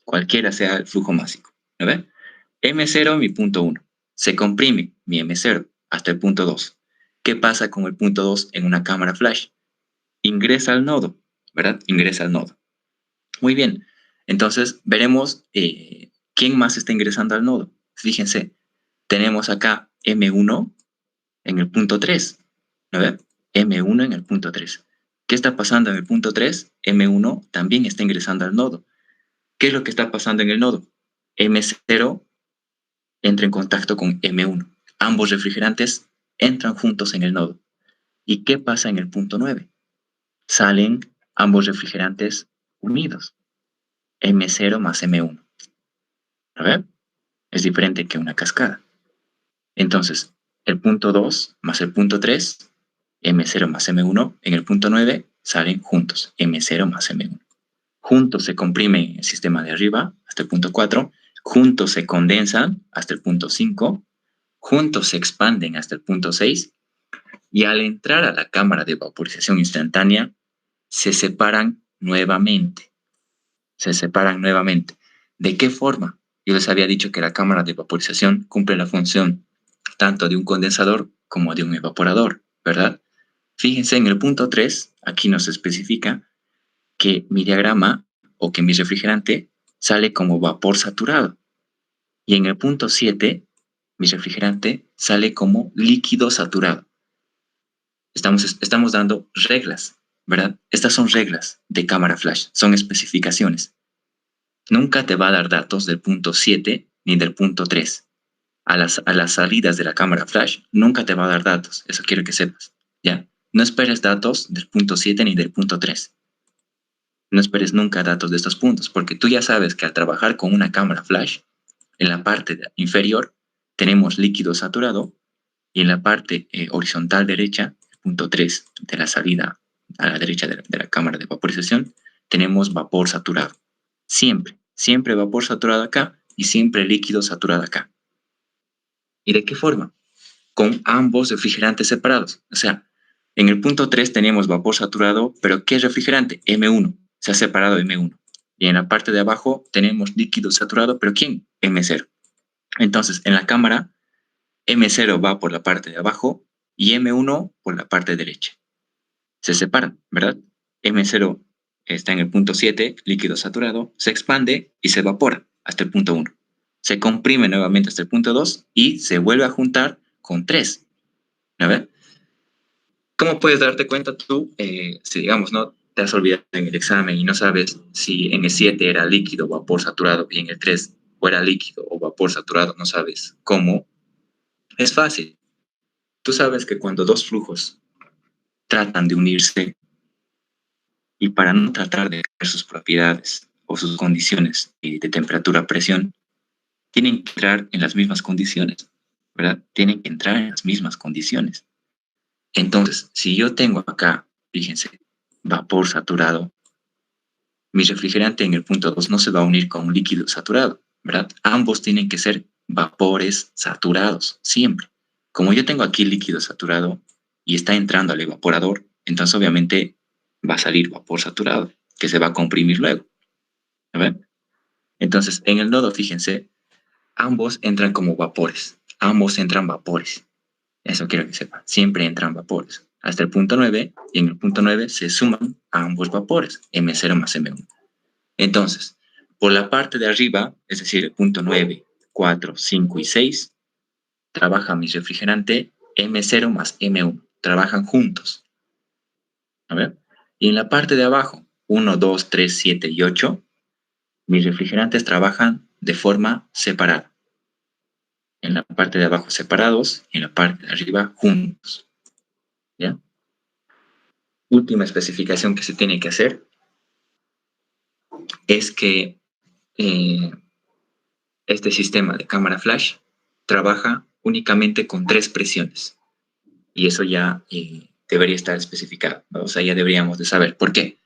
cualquiera sea el flujo másico. ¿No ven? M0, mi punto 1. Se comprime mi M0 hasta el punto 2. ¿Qué pasa con el punto 2 en una cámara flash? Ingresa al nodo, ¿verdad? Ingresa al nodo. Muy bien. Entonces, veremos quién más está ingresando al nodo. Fíjense, tenemos acá M1 en el punto 3. ¿No ven? M1 en el punto 3. ¿Qué está pasando en el punto 3? M1 también está ingresando al nodo. ¿Qué es lo que está pasando en el nodo? M0 entra en contacto con M1. Ambos refrigerantes entran juntos en el nodo. ¿Y qué pasa en el punto 9? Salen ambos refrigerantes unidos. M0 más M1. ¿A ver? Es diferente que una cascada. Entonces, el punto 2 más el punto 3, M0 más M1, en el punto 9 salen juntos, M0 más M1. Juntos se comprimen el sistema de arriba hasta el punto 4, juntos se condensan hasta el punto 5, juntos se expanden hasta el punto 6, y al entrar a la cámara de vaporización instantánea, se separan nuevamente. Se separan nuevamente. ¿De qué forma? Yo les había dicho que la cámara de vaporización cumple la función tanto de un condensador como de un evaporador, ¿verdad? Fíjense en el punto 3, aquí nos especifica que mi diagrama o que mi refrigerante sale como vapor saturado. Y en el punto 7, mi refrigerante sale como líquido saturado. Estamos dando reglas, ¿verdad? Estas son reglas de cámara flash, son especificaciones. Nunca te va a dar datos del punto 7 ni del punto 3. A las salidas de la cámara flash, nunca te va a dar datos. Eso quiero que sepas, ¿ya? No esperes datos del punto 7 ni del punto 3. No esperes nunca datos de estos puntos, porque tú ya sabes que al trabajar con una cámara flash, en la parte inferior tenemos líquido saturado y en la parte horizontal derecha, el punto 3 de la salida a la derecha de la cámara de vaporización, tenemos vapor saturado. Siempre vapor saturado acá y siempre líquido saturado acá. ¿Y de qué forma? Con ambos refrigerantes separados. O sea, en el punto 3 tenemos vapor saturado, pero ¿qué es refrigerante? M1. Se ha separado M1. Y en la parte de abajo tenemos líquido saturado, pero ¿quién? M0. Entonces, en la cámara, M0 va por la parte de abajo y M1 por la parte derecha. Se separan, ¿verdad? M0 está en el punto 7, líquido saturado, se expande y se evapora hasta el punto 1. Se comprime nuevamente hasta el punto 2 y se vuelve a juntar con 3. ¿No ven? ¿Cómo puedes darte cuenta tú, si digamos, no te has olvidado en el examen y no sabes si en el 7 era líquido o vapor saturado y en el 3 o era líquido o vapor saturado, no sabes cómo? Es fácil. Tú sabes que cuando dos flujos tratan de unirse y para no tratar de cambiar sus propiedades o sus condiciones de temperatura, presión, tienen que entrar en las mismas condiciones, ¿verdad? Tienen que entrar en las mismas condiciones. Entonces, si yo tengo acá, fíjense, vapor saturado, mi refrigerante en el punto 2 no se va a unir con un líquido saturado, ¿verdad? Ambos tienen que ser vapores saturados, siempre. Como yo tengo aquí líquido saturado y está entrando al evaporador, entonces obviamente va a salir vapor saturado, que se va a comprimir luego. ¿Verdad? Entonces, en el nodo, fíjense, ambos entran como vapores. Ambos entran vapores. Eso quiero que sepan. Siempre entran vapores. Hasta el punto 9, y en el punto 9 se suman a ambos vapores, M0 más M1. Entonces, por la parte de arriba, es decir, el punto 9, 4, 5 y 6, trabaja mi refrigerante M0 más M1. Trabajan juntos. A ver. Y en la parte de abajo, 1, 2, 3, 7 y 8, mis refrigerantes trabajan de forma separada. En la parte de abajo separados y en la parte de arriba juntos. ¿Ya? Última especificación que se tiene que hacer es que este sistema de cámara flash trabaja únicamente con 3 presiones. Y eso ya debería estar especificado, ¿no? O sea, ya deberíamos de saber. ¿Por qué?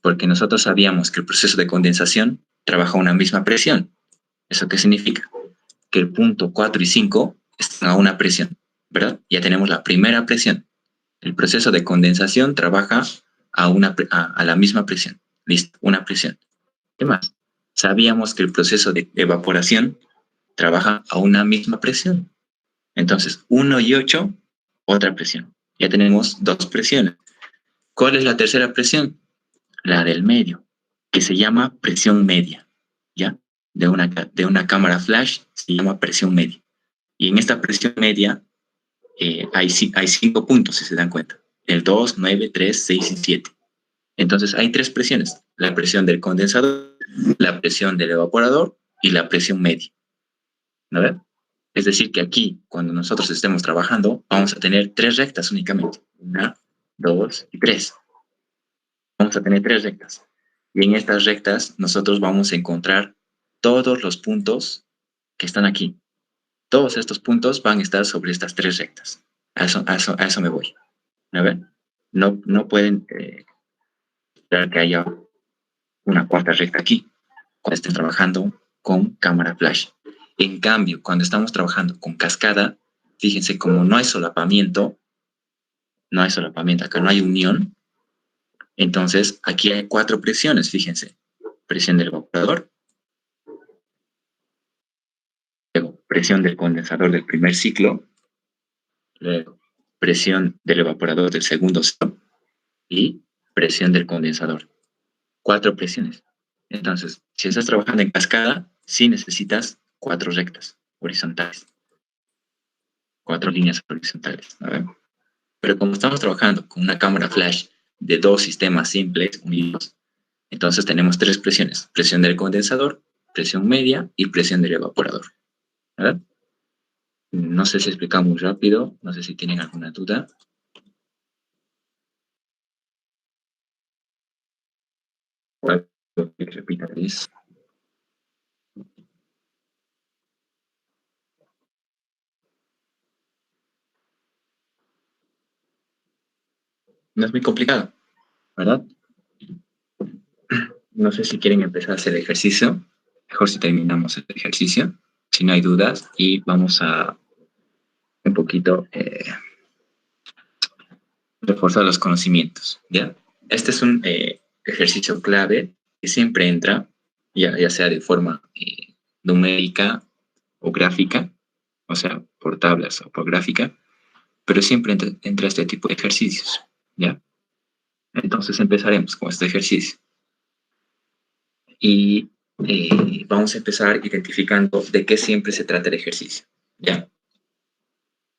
Porque nosotros sabíamos que el proceso de condensación trabaja a una misma presión. ¿Eso qué significa? Que el punto 4 y 5 están a una presión, ¿verdad? Ya tenemos la primera presión. El proceso de condensación trabaja a la misma presión. Listo, una presión. ¿Qué más? Sabíamos que el proceso de evaporación trabaja a una misma presión. Entonces, 1 y 8, otra presión. Ya tenemos 2 presiones. ¿Cuál es la tercera presión? La del medio, que se llama presión media. ¿Ya? De una cámara flash se llama presión media. Y en esta presión media hay 5 puntos, si se dan cuenta. El 2, 9, 3, 6 y 7. Entonces hay 3 presiones. La presión del condensador, la presión del evaporador y la presión media. ¿No ven? Es decir, que aquí, cuando nosotros estemos trabajando, vamos a tener 3 rectas únicamente. 1, 2 y 3. Vamos a tener 3 rectas. Y en estas rectas nosotros vamos a encontrar todos los puntos que están aquí. Todos estos puntos van a estar sobre estas 3 rectas. A eso me voy. ¿No ven? No pueden esperar que haya una cuarta recta aquí cuando estén trabajando con cámara flash. En cambio, cuando estamos trabajando con cascada, fíjense, como no hay solapamiento, acá no hay unión, entonces aquí hay 4 presiones, fíjense. Presión del evaporador, luego presión del condensador del primer ciclo, luego presión del evaporador del segundo ciclo y presión del condensador. 4 presiones. Entonces, si estás trabajando en cascada, sí necesitas 4 rectas horizontales. 4 líneas horizontales. ¿Ver? Pero como estamos trabajando con una cámara flash de 2 sistemas simples unidos, entonces tenemos 3 presiones. Presión del condensador, presión media y presión del evaporador. ¿Verdad? No sé si explicamos muy rápido, no sé si tienen alguna duda. Repita, please. No es muy complicado, ¿verdad? No sé si quieren empezar a hacer el ejercicio. Mejor si terminamos el ejercicio, si no hay dudas, y vamos a un poquito reforzar los conocimientos, ¿ya? Este es un ejercicio clave que siempre entra, ya sea de forma numérica o gráfica, o sea, por tablas o por gráfica, pero siempre entra este tipo de ejercicios, ¿ya? Entonces empezaremos con este ejercicio. Y vamos a empezar identificando de qué siempre se trata el ejercicio, ¿ya?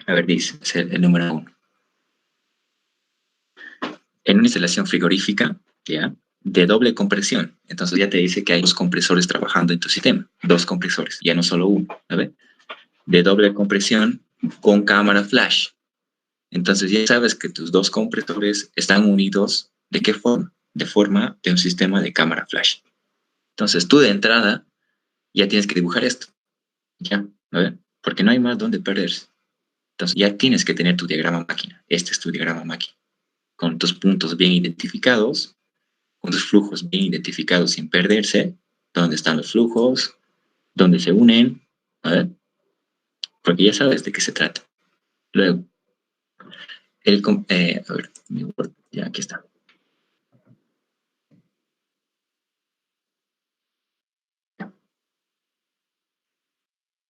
A ver, dice, es el número 1. en una instalación frigorífica, ¿ya? De doble compresión. Entonces ya te dice que hay 2 compresores trabajando en tu sistema. 2 compresores, ya no solo uno. ¿Sabes? De doble compresión con cámara flash. Entonces ya sabes que tus 2 compresores están unidos. ¿De qué forma? De forma de un sistema de cámara flash. Entonces tú de entrada ya tienes que dibujar esto. Ya, ¿no? Porque no hay más donde perderse. Entonces ya tienes que tener tu diagrama máquina. Este es tu diagrama máquina. Con tus puntos bien identificados, con tus flujos bien identificados sin perderse, dónde están los flujos, dónde se unen, ¿vale? Porque ya sabes de qué se trata. Luego, a ver, mi Word, ya aquí está.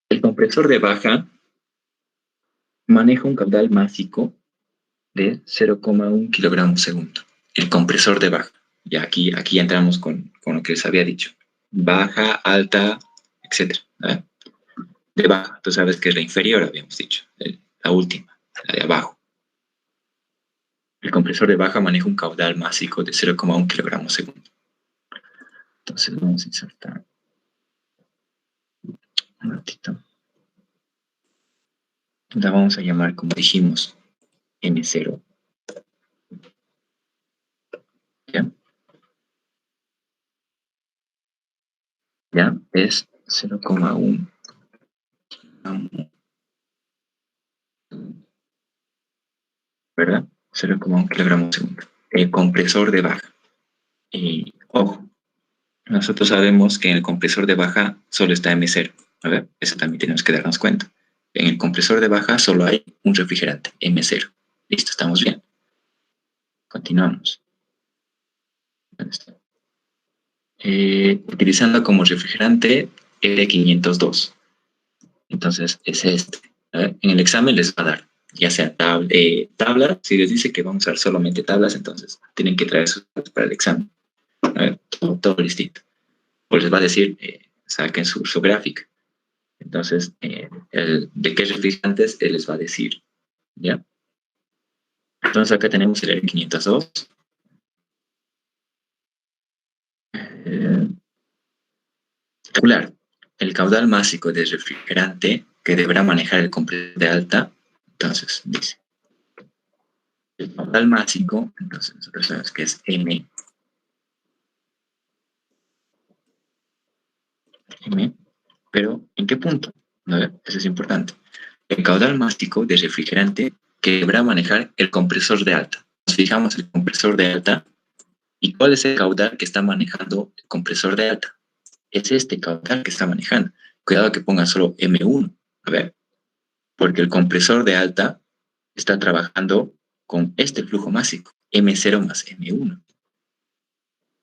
El compresor de baja maneja un caudal másico de 0,1 kilogramos segundo. El compresor de baja. Ya aquí entramos con lo que les había dicho. Baja, alta, etc. ¿Vale? De baja, tú sabes que es la inferior, habíamos dicho. La última, la de abajo. El compresor de baja maneja un caudal másico de 0,1 kilogramos segundo. Entonces vamos a insertar un ratito. La vamos a llamar, como dijimos, M0. ¿Ya? ¿Ya? Es 0,1. ¿Verdad? 0,1 kilogramos segundo. El compresor de baja. Y ojo, nosotros sabemos que en el compresor de baja solo está M0. A ver, eso también tenemos que darnos cuenta. En el compresor de baja solo hay un refrigerante, M0. Listo, estamos bien. Continuamos. Utilizando como refrigerante L502. Entonces, es este. En el examen les va a dar, ya sea tabla, si les dice que vamos a usar solamente tablas, entonces tienen que traer sus tablas para el examen. Todo distinto. O les va a decir, saquen su gráfica. Entonces, de qué refrigerantes él les va a decir. ¿Ya? Entonces, acá tenemos el L502. Calcular el caudal másico del refrigerante que deberá manejar el compresor de alta. Entonces, dice, el caudal másico, entonces nosotros sabemos que es M, pero ¿en qué punto? ¿No? Eso es importante. El caudal másico del refrigerante que deberá manejar el compresor de alta. Nos fijamos el compresor de alta y cuál es el caudal que está manejando el compresor de alta. Es este caudal que está manejando. Cuidado que ponga solo M1. A ver, porque el compresor de alta está trabajando con este flujo másico, M0 más M1.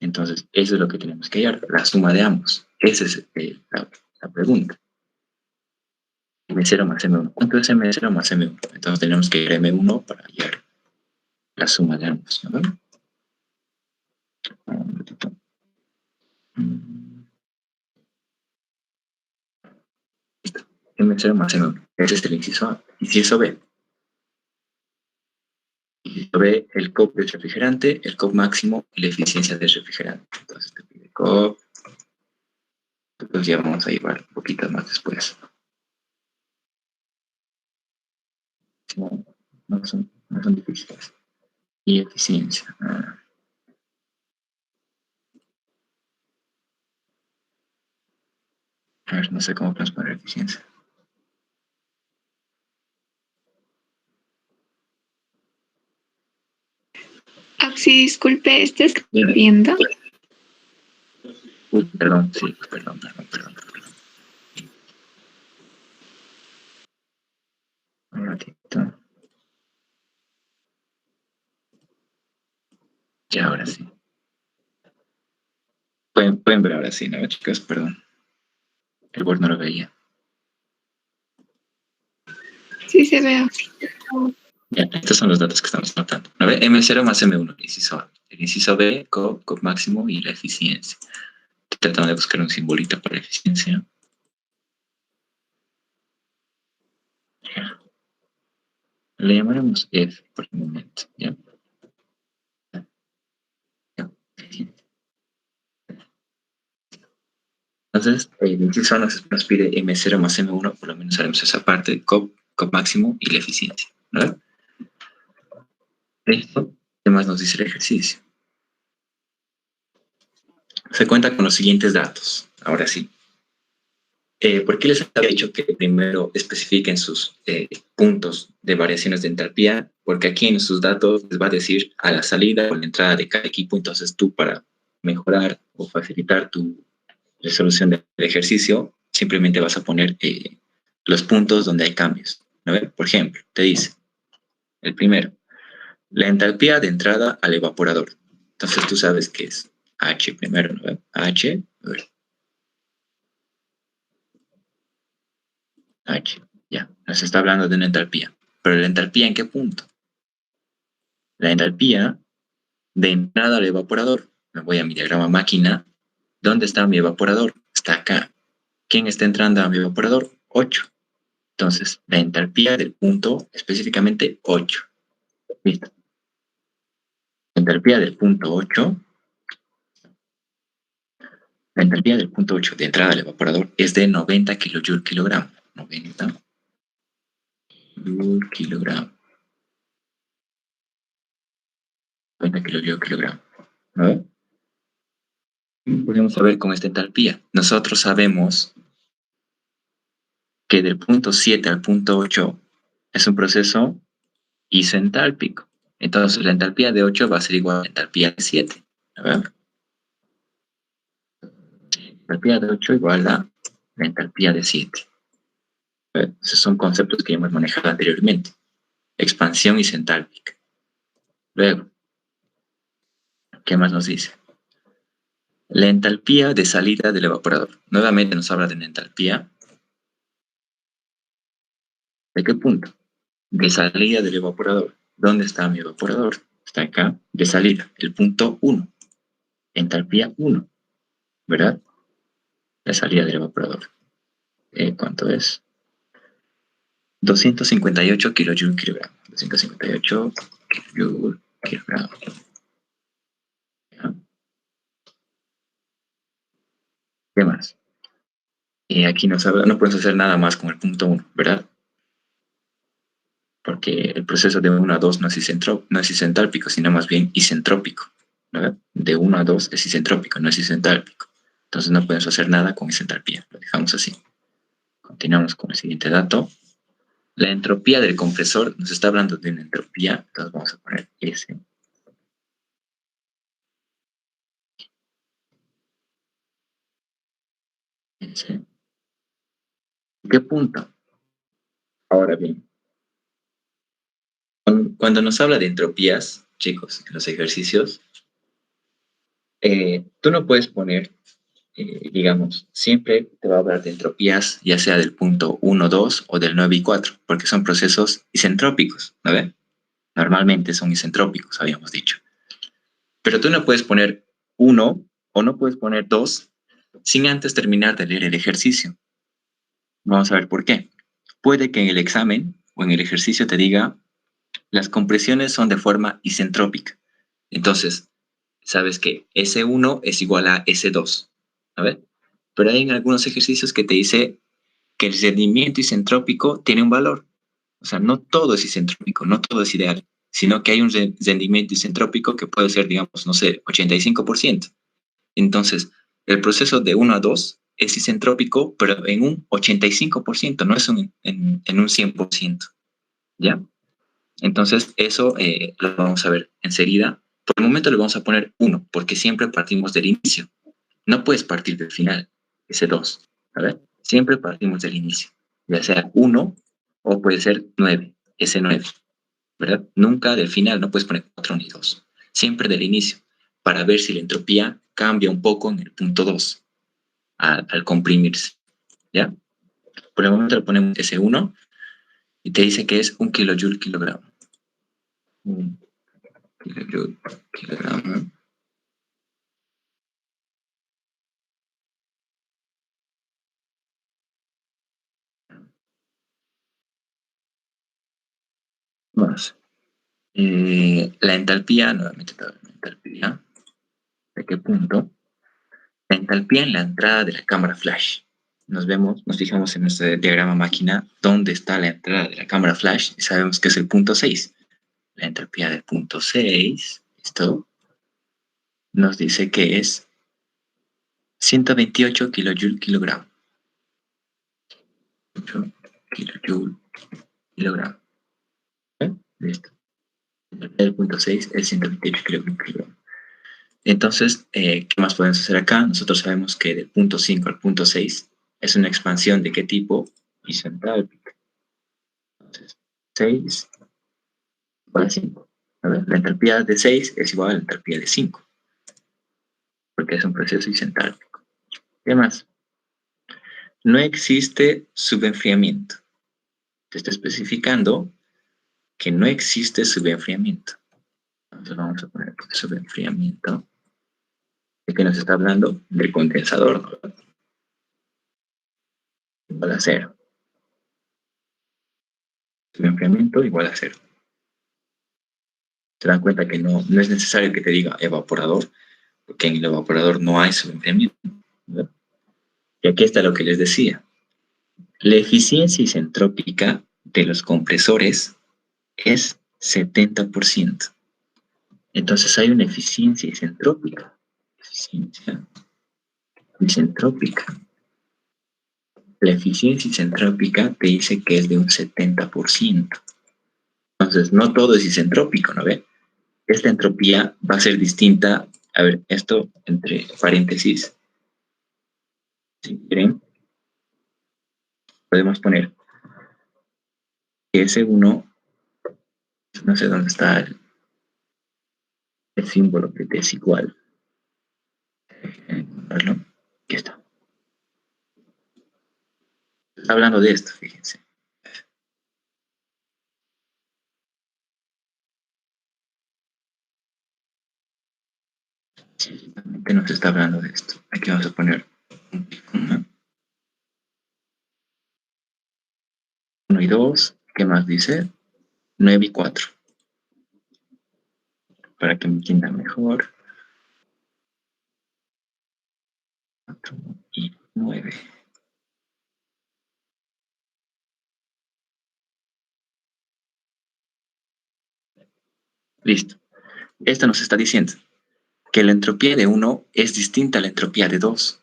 Entonces, eso es lo que tenemos que hallar, la suma de ambos. Esa es la pregunta. M0 más M1. ¿Cuánto es M0 más M1? Entonces tenemos que ir a M1 para hallar la suma de ambos. ¿No? Un ratito. M0 más M1. Ese es el inciso A. Inciso B. Inciso B, el COP del refrigerante, el COP máximo y la eficiencia del refrigerante. Entonces te pide COP. Entonces ya vamos a llevar un poquito más después. No son difíciles. Y eficiencia. A ver, no sé cómo transponer eficiencia. Sí, disculpe, ¿está escribiendo? Uy, perdón, sí, perdón. Un ratito. Ya, ahora sí. Pueden ver ahora sí, ¿no, chicos? Perdón. El Word no lo veía. Sí, se ve. Ya, estos son los datos que estamos notando. A ver, M0 más M1, el inciso A. El inciso B, COP máximo y la eficiencia. Estoy tratando de buscar un simbolito para la eficiencia. Le llamaremos F por el momento, ¿ya? Entonces, el inciso A nos pide M0 más M1, por lo menos haremos esa parte, COP máximo y la eficiencia, ¿verdad? Esto, ¿qué más nos dice el ejercicio? Se cuenta con los siguientes datos. Ahora sí. ¿Por qué les había dicho que primero especifiquen sus puntos de variaciones de entalpía? Porque aquí en sus datos les va a decir a la salida o a la entrada de cada equipo. Entonces tú, para mejorar o facilitar tu resolución del ejercicio, simplemente vas a poner los puntos donde hay cambios, ¿no? Por ejemplo, te dice el primero, la entalpía de entrada al evaporador. Entonces tú sabes que es H primero, ¿no? H, a ver, H, ya, nos está hablando de una entalpía. Pero la entalpía, ¿en qué punto? La entalpía de entrada al evaporador. Me voy a mi diagrama máquina. ¿Dónde está mi evaporador? Está acá. ¿Quién está entrando a mi evaporador? 8. Entonces, la entalpía del punto, específicamente 8. Listo. La entalpía del punto 8, la entalpía del punto 8 de entrada al evaporador es de 90 kJ kilogramo. 90 Joule kilogramo. 90 kJ kilogramo. ¿No? Podemos saber con esta entalpía. Nosotros sabemos que del punto 7 al punto 8 es un proceso isentálpico. Entonces, la entalpía de 8 va a ser igual a la entalpía de 7. ¿Verdad? La entalpía de 8 igual a la entalpía de 7. Esos son conceptos que hemos manejado anteriormente. Expansión isentálpica. Luego, ¿qué más nos dice? La entalpía de salida del evaporador. Nuevamente nos habla de la entalpía. ¿De qué punto? De salida del evaporador. ¿Dónde está mi evaporador? Está acá, de salida, el punto 1. Entalpía 1, ¿verdad? La salida del evaporador. ¿Cuánto es? 258 kJ kilogramo. 258 kJ kilogramo. ¿Qué más? Aquí nos habla, no puedes hacer nada más con el punto 1, ¿verdad? Porque el proceso de 1 a 2 no es isentálpico, sino más bien isentrópico, ¿verdad? De 1 a 2 es isentrópico, no es isentálpico. Entonces no podemos hacer nada con isentalpía, lo dejamos así. Continuamos con el siguiente dato. La entropía del compresor nos está hablando de una entropía, entonces vamos a poner S. S. ¿Qué punto? Ahora bien, cuando nos habla de entropías, chicos, en los ejercicios, tú no puedes poner, digamos, siempre te va a hablar de entropías, ya sea del punto 1, 2 o del 9 y 4, porque son procesos isentrópicos, ¿no ven? Normalmente son isentrópicos, habíamos dicho. Pero tú no puedes poner 1 o no puedes poner 2 sin antes terminar de leer el ejercicio. Vamos a ver por qué. Puede que en el examen o en el ejercicio te diga las compresiones son de forma isentrópica. Entonces, sabes que S1 es igual a S2. A ver, pero hay en algunos ejercicios que te dice que el rendimiento isentrópico tiene un valor. O sea, no todo es isentrópico, no todo es ideal, sino que hay un rendimiento isentrópico que puede ser, digamos, no sé, 85%. Entonces, el proceso de 1 a 2 es isentrópico, pero en un 85%, no es en un 100%. ¿Ya? Entonces, eso lo vamos a ver enseguida. Por el momento le vamos a poner 1, porque siempre partimos del inicio. No puedes partir del final, ese 2. ¿Vale? Siempre partimos del inicio, ya sea 1 o puede ser 9, ese 9. ¿Verdad? Nunca del final, no puedes poner 4 ni 2. Siempre del inicio, para ver si la entropía cambia un poco en el punto 2 al comprimirse. ¿Ya? Por el momento le ponemos ese 1 y te dice que es 1 kJ kilogramo. 1 kJ kilogramo. Más. La entalpía, nuevamente la entalpía. ¿De qué punto? La entalpía en la entrada de la cámara flash. Nos fijamos en nuestro diagrama máquina dónde está la entrada de la cámara flash y sabemos que es el punto 6. La entalpía del punto 6, esto nos dice que es 128 kilojoule kilogramo. Kilojoule kilogramo. Listo. El punto 6 es 128 kilogramo. Entonces, ¿qué más podemos hacer acá? Nosotros sabemos que del punto 5 al punto 6 es una expansión de qué tipo? Isentálpica. Entonces, 6 igual a 5. A ver, la entalpía de 6 es igual a la entalpía de 5. Porque es un proceso isentálpico. ¿Qué más? No existe subenfriamiento. Te está especificando que no existe subenfriamiento. Entonces vamos a poner subenfriamiento. ¿De qué nos está hablando? Del condensador, ¿no? Igual a 0. Subenfriamiento igual a 0. Se dan cuenta que no es necesario que te diga evaporador, porque en el evaporador no hay subenfriamiento, ¿no? Y aquí está lo que les decía. La eficiencia isentrópica de los compresores es 70%. Entonces hay una eficiencia isentrópica. Eficiencia isentrópica. La eficiencia isentrópica te dice que es de un 70%. Entonces, no todo es isentrópico, ¿no ve? Esta entropía va a ser distinta. A ver, esto entre paréntesis. Si quieren, podemos poner que S1, no sé dónde está el símbolo que es igual. Aquí está. Está hablando de esto, fíjense. Sí, realmente nos está hablando de esto. Aquí vamos a poner un pico, ¿no? 1 y 2. ¿Qué más dice? 9 y 4. Para que me entiendan mejor. 4 y 9. Listo. Esto nos está diciendo que la entropía de 1 es distinta a la entropía de 2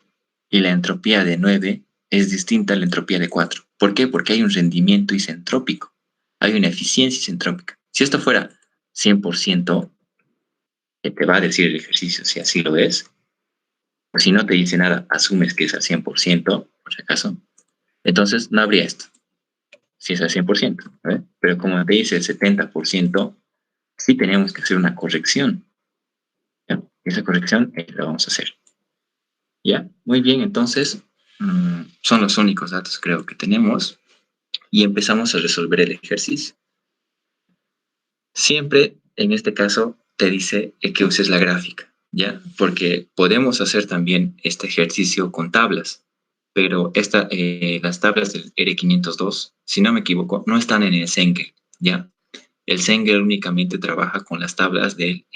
y la entropía de 9 es distinta a la entropía de 4. ¿Por qué? Porque hay un rendimiento isentrópico, hay una eficiencia isentrópica. Si esto fuera 100%, te va a decir el ejercicio si así lo es, o si no te dice nada, asumes que es al 100%, por si acaso, entonces no habría esto, si es al 100%, ¿eh? Pero como te dice el 70%, sí tenemos que hacer una corrección. ¿Ya? Esa corrección la vamos a hacer. ¿Ya? Muy bien, entonces son los únicos datos creo que tenemos y empezamos a resolver el ejercicio. Siempre, en este caso, te dice que uses la gráfica, ¿ya? Porque podemos hacer también este ejercicio con tablas, pero las tablas del R502, si no me equivoco, no están en el Cengel, ¿ya? El Cengel únicamente trabaja con las tablas del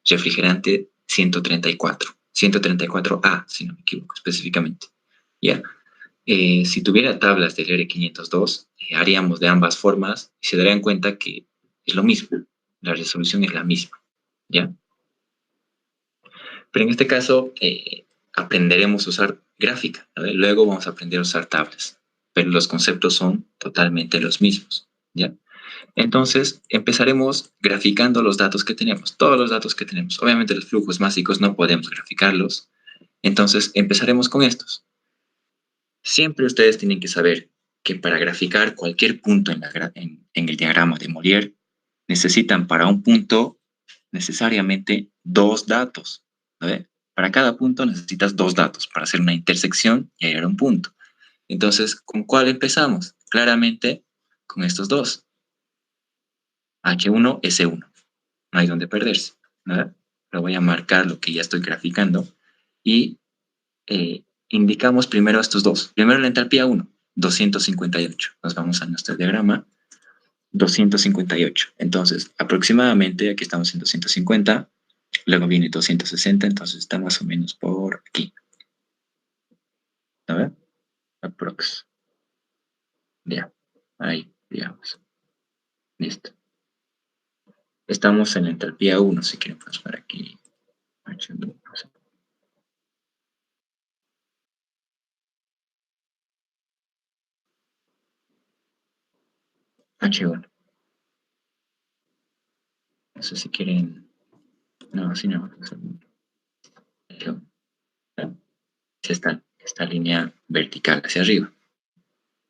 refrigerante 134A, si no me equivoco específicamente, ¿ya? Si tuviera tablas del R502, haríamos de ambas formas y se darían cuenta que es lo mismo, la resolución es la misma, ¿ya? Pero en este caso aprenderemos a usar gráfica, ¿vale? Luego vamos a aprender a usar tablas, pero los conceptos son totalmente los mismos, ¿ya? Entonces empezaremos graficando los datos que tenemos, todos los datos que tenemos. Obviamente los flujos másicos no podemos graficarlos, entonces empezaremos con estos. Siempre ustedes tienen que saber que para graficar cualquier punto en el diagrama de Molière, necesitan para un punto necesariamente 2 datos, ¿vale? Para cada punto necesitas 2 datos para hacer una intersección y hallar un punto. Entonces, ¿con cuál empezamos? Claramente con estos dos. H1, S1. No hay donde perderse, ¿verdad? Lo voy a marcar lo que ya estoy graficando y indicamos primero estos dos. Primero la entalpía 1, 258. Nos vamos a nuestro diagrama. 258. Entonces, aproximadamente, aquí estamos en 250, luego viene 260, entonces está más o menos por aquí. A ver, aprox. Ya, ahí, digamos. Listo. Estamos en la entropía 1, si quieren pasar aquí. H1. H1. No sé si quieren... No, así no. H1. Es esta línea vertical hacia arriba.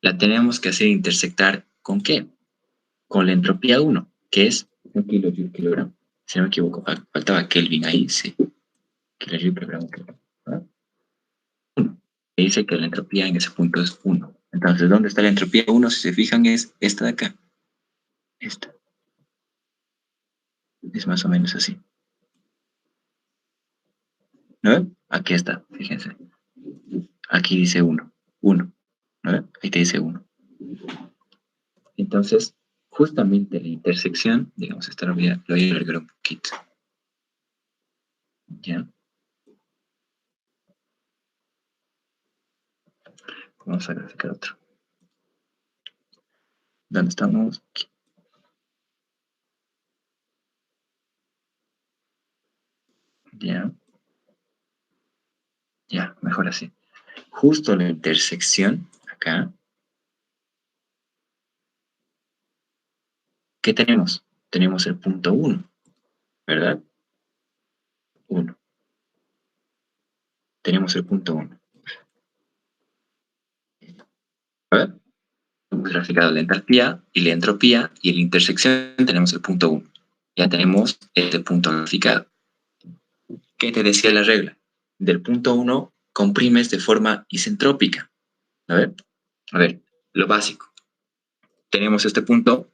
La tenemos que hacer intersectar ¿con qué? Con la entropía 1, que es 1 kilojoule kilogramo. Si no me equivoco, faltaba Kelvin ahí, sí. Kilojoule kilogramo. ¿Ah? 1. Me dice que la entropía en ese punto es 1. Entonces, ¿dónde está la entropía 1? Si se fijan, es esta de acá. Esta. Es más o menos así. ¿No ven? Aquí está, fíjense. Aquí dice 1. 1. ¿No ven? Ahí te dice 1. Entonces, justamente la intersección, digamos, esta lo voy a alargar un poquito. ¿Ya? Vamos a graficar otro. ¿Dónde estamos? Aquí. Ya. Ya, mejor así. Justo la intersección, acá. ¿Qué tenemos? Tenemos el punto 1, ¿verdad? 1. Tenemos el punto 1. A ver. Hemos graficado la entalpía y la entropía, y en la intersección tenemos el punto 1. Ya tenemos este punto graficado. ¿Qué te decía la regla? Del punto 1 comprimes de forma isentrópica. A ver, lo básico. Tenemos este punto.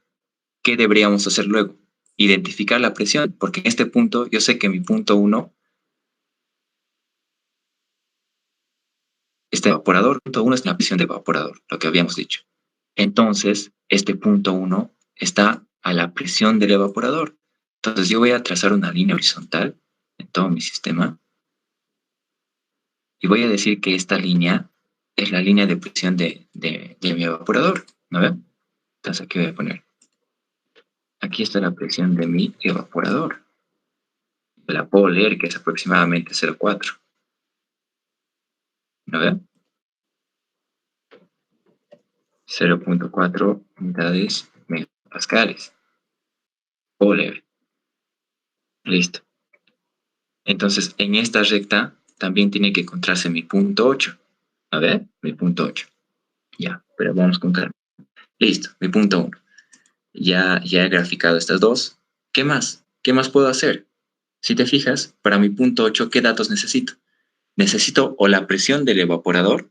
¿Qué deberíamos hacer luego? Identificar la presión, porque en este punto yo sé que mi punto 1, este evaporador, punto 1 es la presión de evaporador, lo que habíamos dicho. Entonces, este punto 1 está a la presión del evaporador. Entonces yo voy a trazar una línea horizontal en todo mi sistema y voy a decir que esta línea es la línea de presión de mi evaporador, ¿no ven? Entonces aquí voy a poner, aquí está la presión de mi evaporador. La puedo leer que es aproximadamente 0,4. ¿No ven? 0,4 unidades megapascales. Puedo leer. Listo. Entonces, en esta recta también tiene que encontrarse mi punto 8. A ver, mi punto 8. Ya, pero vamos con calma. Listo, mi punto 1. Ya he graficado estas dos. ¿Qué más? ¿Qué más puedo hacer? Si te fijas, para mi punto 8, ¿qué datos necesito? Necesito o la presión del evaporador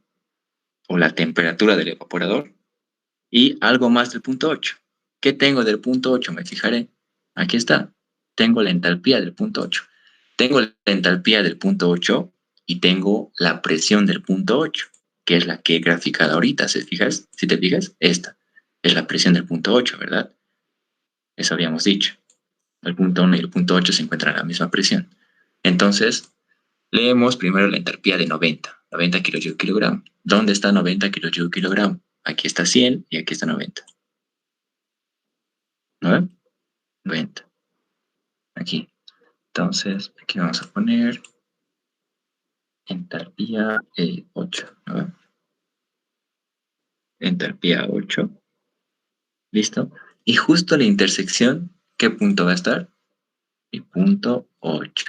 o la temperatura del evaporador y algo más del punto 8. ¿Qué tengo del punto 8? Me fijaré. Aquí está. Tengo la entalpía del punto 8. Tengo la entalpía del punto 8 y tengo la presión del punto 8, que es la que he graficado ahorita. Si te fijas, esta es la presión del punto 8, ¿verdad? Eso habíamos dicho. El punto 1 y el punto 8 se encuentran a la misma presión. Entonces, leemos primero la entalpía de 90 kilojoule kilogramo. ¿Dónde está 90 kilojoule kilogramo? Aquí está 100 y aquí está 90. ¿No ven? 90. Aquí. Entonces, aquí vamos a poner entalpía 8. ¿No ven? Entalpía 8. ¿Listo? Y justo la intersección, ¿qué punto va a estar? Mi punto 8.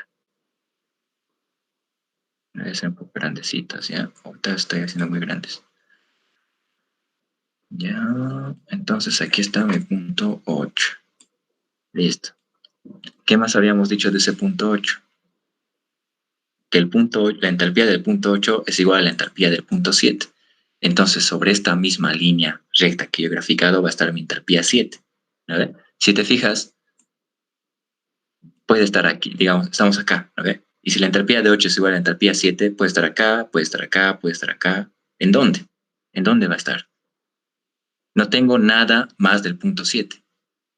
Debe ser un poco grandecitas, ¿ya? Ahorita estoy haciendo muy grandes. Ya, entonces aquí está mi punto 8. Listo. ¿Qué más habíamos dicho de ese punto 8? Que el punto 8, la entalpía del punto 8 es igual a la entalpía del punto 7. Entonces, sobre esta misma línea recta que yo he graficado va a estar mi entalpía 7. ¿No? Si te fijas, puede estar aquí, digamos, estamos acá, ¿no? Y si la entalpía de 8 es igual a la entalpía 7, puede estar acá, puede estar acá, puede estar acá. ¿En dónde? ¿En dónde va a estar? No tengo nada más del punto 7.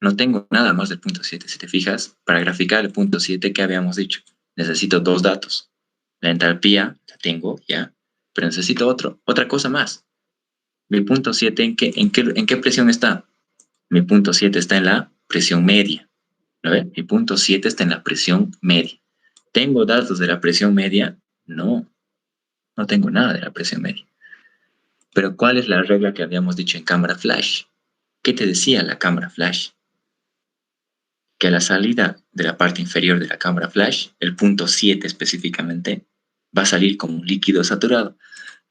No tengo nada más del punto 7. Si te fijas, para graficar el punto 7, ¿qué habíamos dicho? Necesito dos datos. La entalpía la tengo ya, pero necesito otra cosa más. Mi punto 7, ¿en qué presión está? Mi punto 7 está en la presión media. ¿Lo ven? Mi punto 7 está en la presión media. ¿Tengo datos de la presión media? No, no tengo nada de la presión media. Pero ¿cuál es la regla que habíamos dicho en cámara flash? ¿Qué te decía la cámara flash? Que a la salida de la parte inferior de la cámara flash, el punto 7 específicamente, va a salir como un líquido saturado.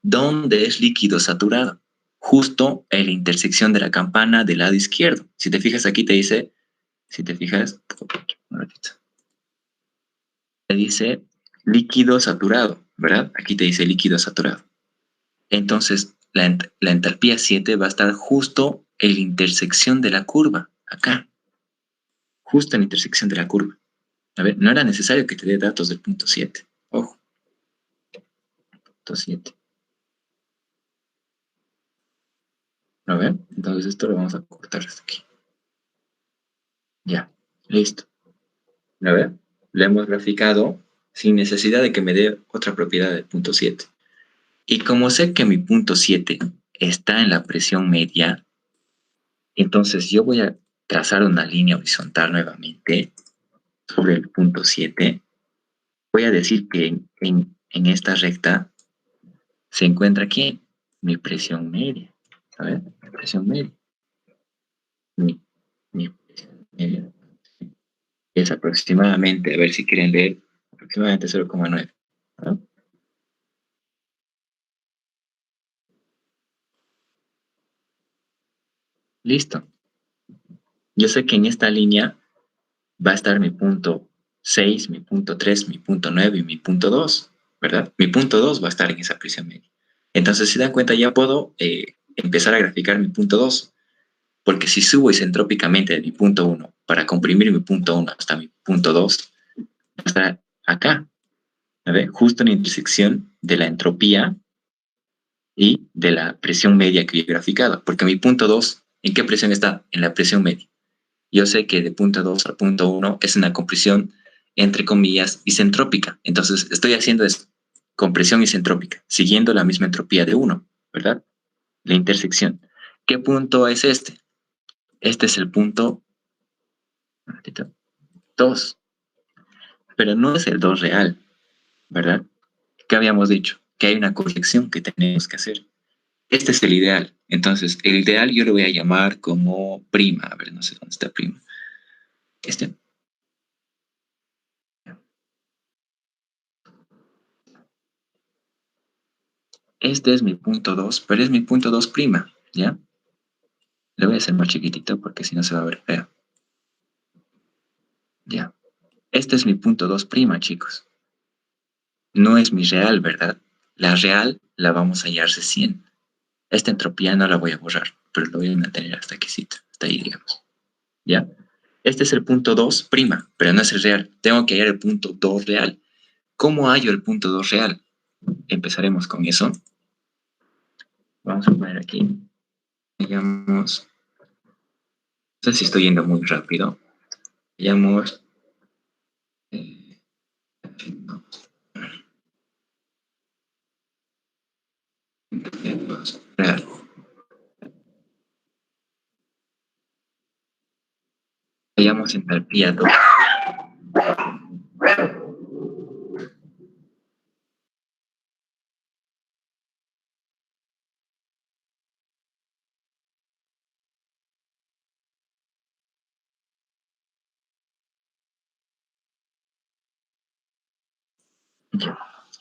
¿Dónde es líquido saturado? Justo en la intersección de la campana del lado izquierdo. Si te fijas aquí te dice, un ratito, te dice líquido saturado, ¿verdad? Aquí te dice líquido saturado. Entonces, la entalpía 7 va a estar justo en la intersección de la curva, acá. Justo en la intersección de la curva. A ver, no era necesario que te dé datos del punto 7. Ojo. Punto 7. A ver, entonces esto lo vamos a cortar hasta aquí. Ya, listo. A ver, lo hemos graficado sin necesidad de que me dé otra propiedad del punto 7. Y como sé que mi punto 7 está en la presión media, entonces yo voy a trazar una línea horizontal nuevamente sobre el punto 7. Voy a decir que en esta recta se encuentra aquí mi presión media. A ver, mi presión media. Mi presión media es aproximadamente, a ver si quieren leer, aproximadamente 0,9. ¿No? Listo. Yo sé que en esta línea va a estar mi punto 6, mi punto 3, mi punto 9 y mi punto 2, ¿verdad? Mi punto 2 va a estar en esa presión media. Entonces, si dan cuenta, ya puedo empezar a graficar mi punto 2, porque si subo isentrópicamente de mi punto 1 para comprimir mi punto 1 hasta mi punto 2, va a estar acá, a ver, justo en la intersección de la entropía y de la presión media que yo he graficado, porque mi punto 2, ¿en qué presión está? En la presión media. Yo sé que de punto 2 al punto 1 es una compresión, entre comillas, isentrópica. Entonces, estoy haciendo eso, compresión isentrópica, siguiendo la misma entropía de 1, ¿verdad? La intersección. ¿Qué punto es este? Este es el punto 2, pero no es el 2 real, ¿verdad? ¿Qué habíamos dicho? Que hay una corrección que tenemos que hacer. Este es el ideal. Entonces, el ideal yo lo voy a llamar como prima. A ver, no sé dónde está prima. Este. Este es mi punto 2, pero es mi punto 2 prima, ¿ya? Le voy a hacer más chiquitito porque si no se va a ver feo. Ya. Este es mi punto 2 prima, chicos. No es mi real, ¿verdad? La real la vamos a hallarse 100. Esta entropía no la voy a borrar, pero lo voy a mantener hasta aquí, hasta ahí, digamos. ¿Ya? Este es el punto 2 prima, pero no es el real. Tengo que hallar el punto 2 real. ¿Cómo hallo el punto 2 real? Empezaremos con eso. Vamos a poner aquí. Digamos, no sé si estoy yendo muy rápido. Digamos, no. Real. Hallamos entalpía 2.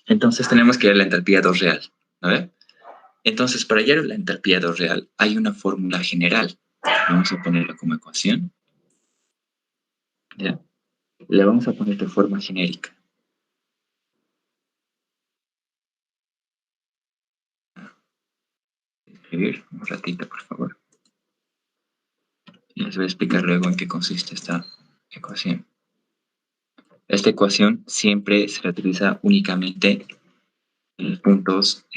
Entonces tenemos que hallar la entalpía 2 real. ¿No ve? Entonces, para hallar la entalpía 2 real, hay una fórmula general. Vamos a ponerla como ecuación. ¿Ya? Le vamos a poner de forma genérica. Escribir un ratito, por favor. Y les voy a explicar luego en qué consiste esta ecuación. Esta ecuación siempre se utiliza únicamente en los puntos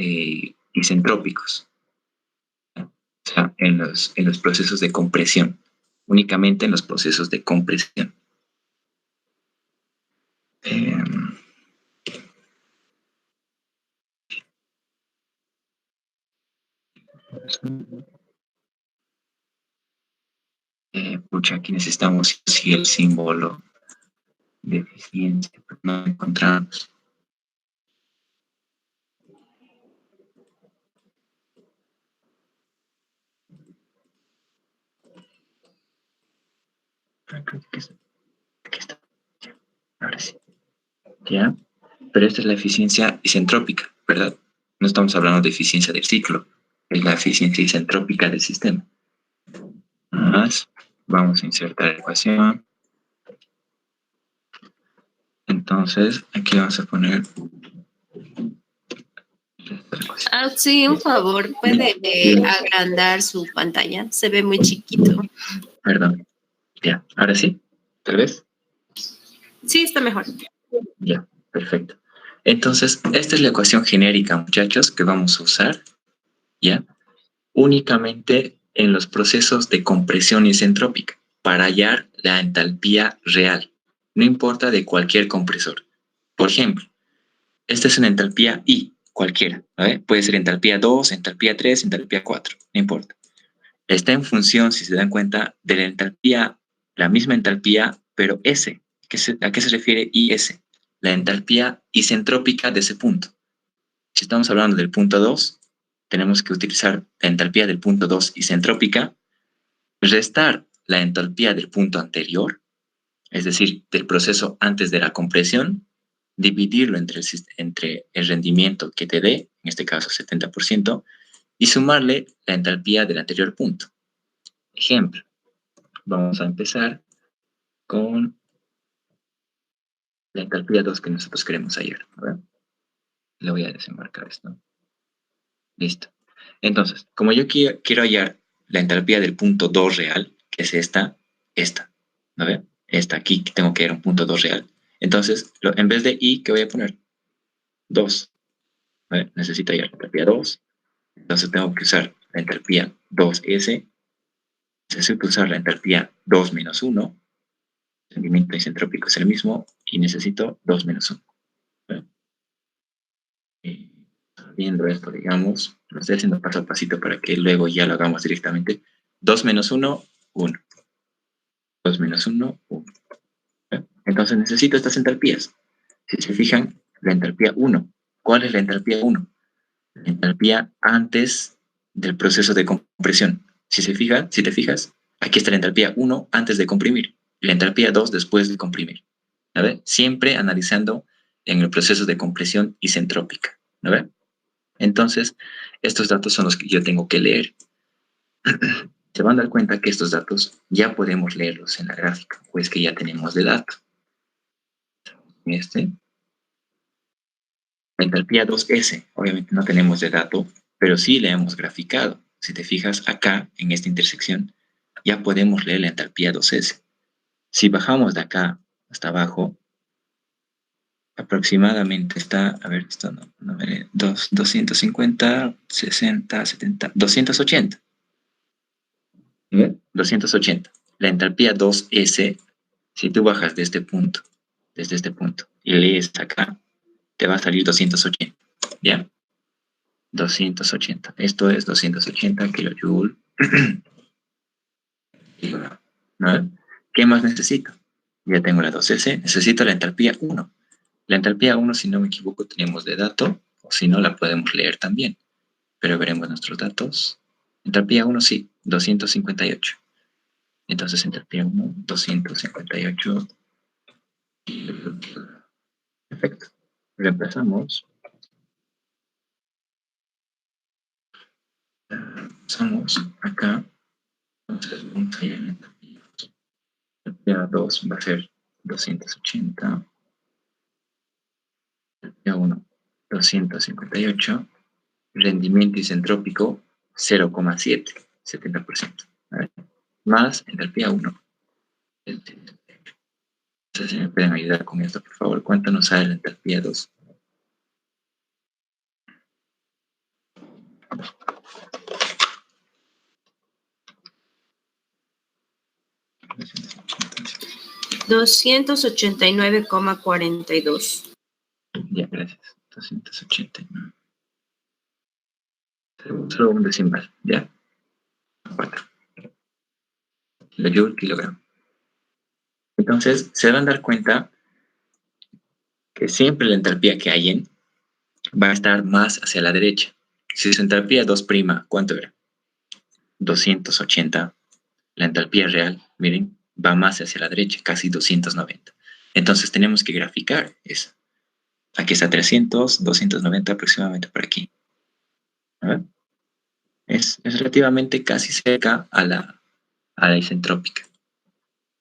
isentrópicos. O sea, en los procesos de compresión. Únicamente en los procesos de compresión. Pucha, aquí necesitamos sí el símbolo de eficiencia, pero no lo encontramos. Aquí está. Ahora sí. ¿Ya? Pero esta es la eficiencia isentrópica, ¿verdad? No estamos hablando de eficiencia del ciclo, es la eficiencia isentrópica del sistema. Más, vamos a insertar la ecuación. Entonces, aquí vamos a poner... Sí, un favor, ¿puede agrandar su pantalla? Se ve muy chiquito. Perdón. Ya, ahora sí, tal vez. Sí, está mejor. Ya, perfecto. Entonces, esta es la ecuación genérica, muchachos, que vamos a usar, ¿ya? Únicamente en los procesos de compresión isentrópica para hallar la entalpía real, no importa de cualquier compresor. Por ejemplo, esta es una entalpía I, cualquiera, ¿vale? Puede ser entalpía 2, entalpía 3, entalpía 4, no importa. Está en función, si se dan cuenta, de la entalpía, la misma entalpía, pero S. ¿A qué se refiere IS? La entalpía isentrópica de ese punto. Si estamos hablando del punto 2, tenemos que utilizar la entalpía del punto 2 isentrópica, restar la entalpía del punto anterior, es decir, del proceso antes de la compresión, dividirlo entre el rendimiento que te dé, en este caso 70%, y sumarle la entalpía del anterior punto. Ejemplo, vamos a empezar con la entalpía 2 que nosotros queremos hallar. Le voy a desembarcar esto. Listo. Entonces, como yo quiero hallar la entalpía del punto 2 real, que es esta, ¿no ve? Esta aquí, que tengo que hallar un punto 2 real. Entonces, en vez de I, ¿qué voy a poner? 2. ¿Vale? Necesito hallar la entalpía 2. Entonces tengo que usar la entalpía 2S. Necesito usar la entalpía 2 menos 1. El rendimiento isentrópico es el mismo y necesito 2 menos 1. ¿Vale? Viendo esto, digamos, lo estoy haciendo paso a pasito para que luego ya lo hagamos directamente. 2 menos 1, 1. 2 menos 1, 1. Entonces necesito estas entalpías. Si se fijan, la entalpía 1. ¿Cuál es la entalpía 1? La entalpía antes del proceso de compresión. Si te fijas, aquí está la entalpía 1 antes de comprimir y la entalpía 2 después de comprimir. ¿No ve? Siempre analizando en el proceso de compresión isentrópica. ¿No ve? Entonces, estos datos son los que yo tengo que leer. Se van a dar cuenta que estos datos ya podemos leerlos en la gráfica, pues que ya tenemos de dato. La entalpía 2S, obviamente no tenemos de dato, pero sí la hemos graficado. Si te fijas acá, en esta intersección, ya podemos leer la entalpía 2S. Si bajamos de acá hasta abajo, aproximadamente está, a ver, esto no veré, 250, 60, 70, 280. ¿Ve? 280. La entalpía 2S, si tú bajas de este punto, desde este punto, y lees acá, te va a salir 280. ¿Ya? 280. Esto es 280 kilojoule. ¿No? ¿Qué más necesito? Ya tengo la 2S. Necesito la entalpía 1. La entalpía 1, si no me equivoco, tenemos de dato, o si no, la podemos leer también. Pero veremos nuestros datos. Entalpía 1, sí, 258. Entonces, entalpía 1, 258. Perfecto. Reemplazamos. Pasamos acá. Entonces, entalpía 2 va a ser 280. Entalpía 1, 258. Rendimiento isentrópico 0,7, 70%. Más entalpía 1. Entonces, si me pueden ayudar con esto, por favor, ¿cuánto nos sale la entalpía 2? $289,42. Ya, gracias. 289. Solo un decimal, ¿ya? 4. Le Joule kilogramo. Entonces, se van a dar cuenta que siempre la entalpía que hay en va a estar más hacia la derecha. Si su entalpía 2', ¿cuánto era? 280. La entalpía real, miren, va más hacia la derecha, casi 290. Entonces tenemos que graficar eso. Aquí está 300, 290 aproximadamente por aquí. A ver. Es relativamente casi cerca a la isentrópica.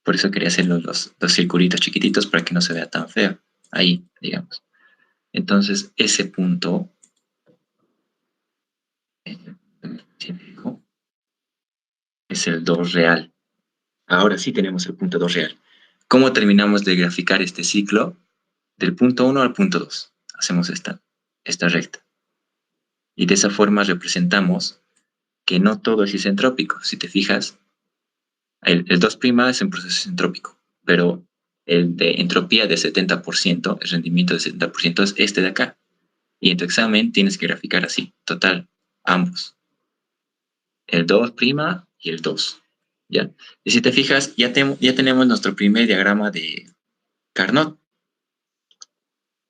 Por eso quería hacer los circulitos chiquititos para que no se vea tan feo. Ahí, digamos. Entonces, ese punto es el 2 real. Ahora sí tenemos el punto 2 real. ¿Cómo terminamos de graficar este ciclo? Del punto 1 al punto 2. Hacemos esta recta. Y de esa forma representamos que no todo es isentrópico. Si te fijas, el 2' es en proceso isentrópico, pero el de entropía de 70%, el rendimiento de 70% es este de acá. Y en tu examen tienes que graficar así, total, ambos. El 2' y el 2. ¿Ya? Y si te fijas, ya tenemos nuestro primer diagrama de Carnot.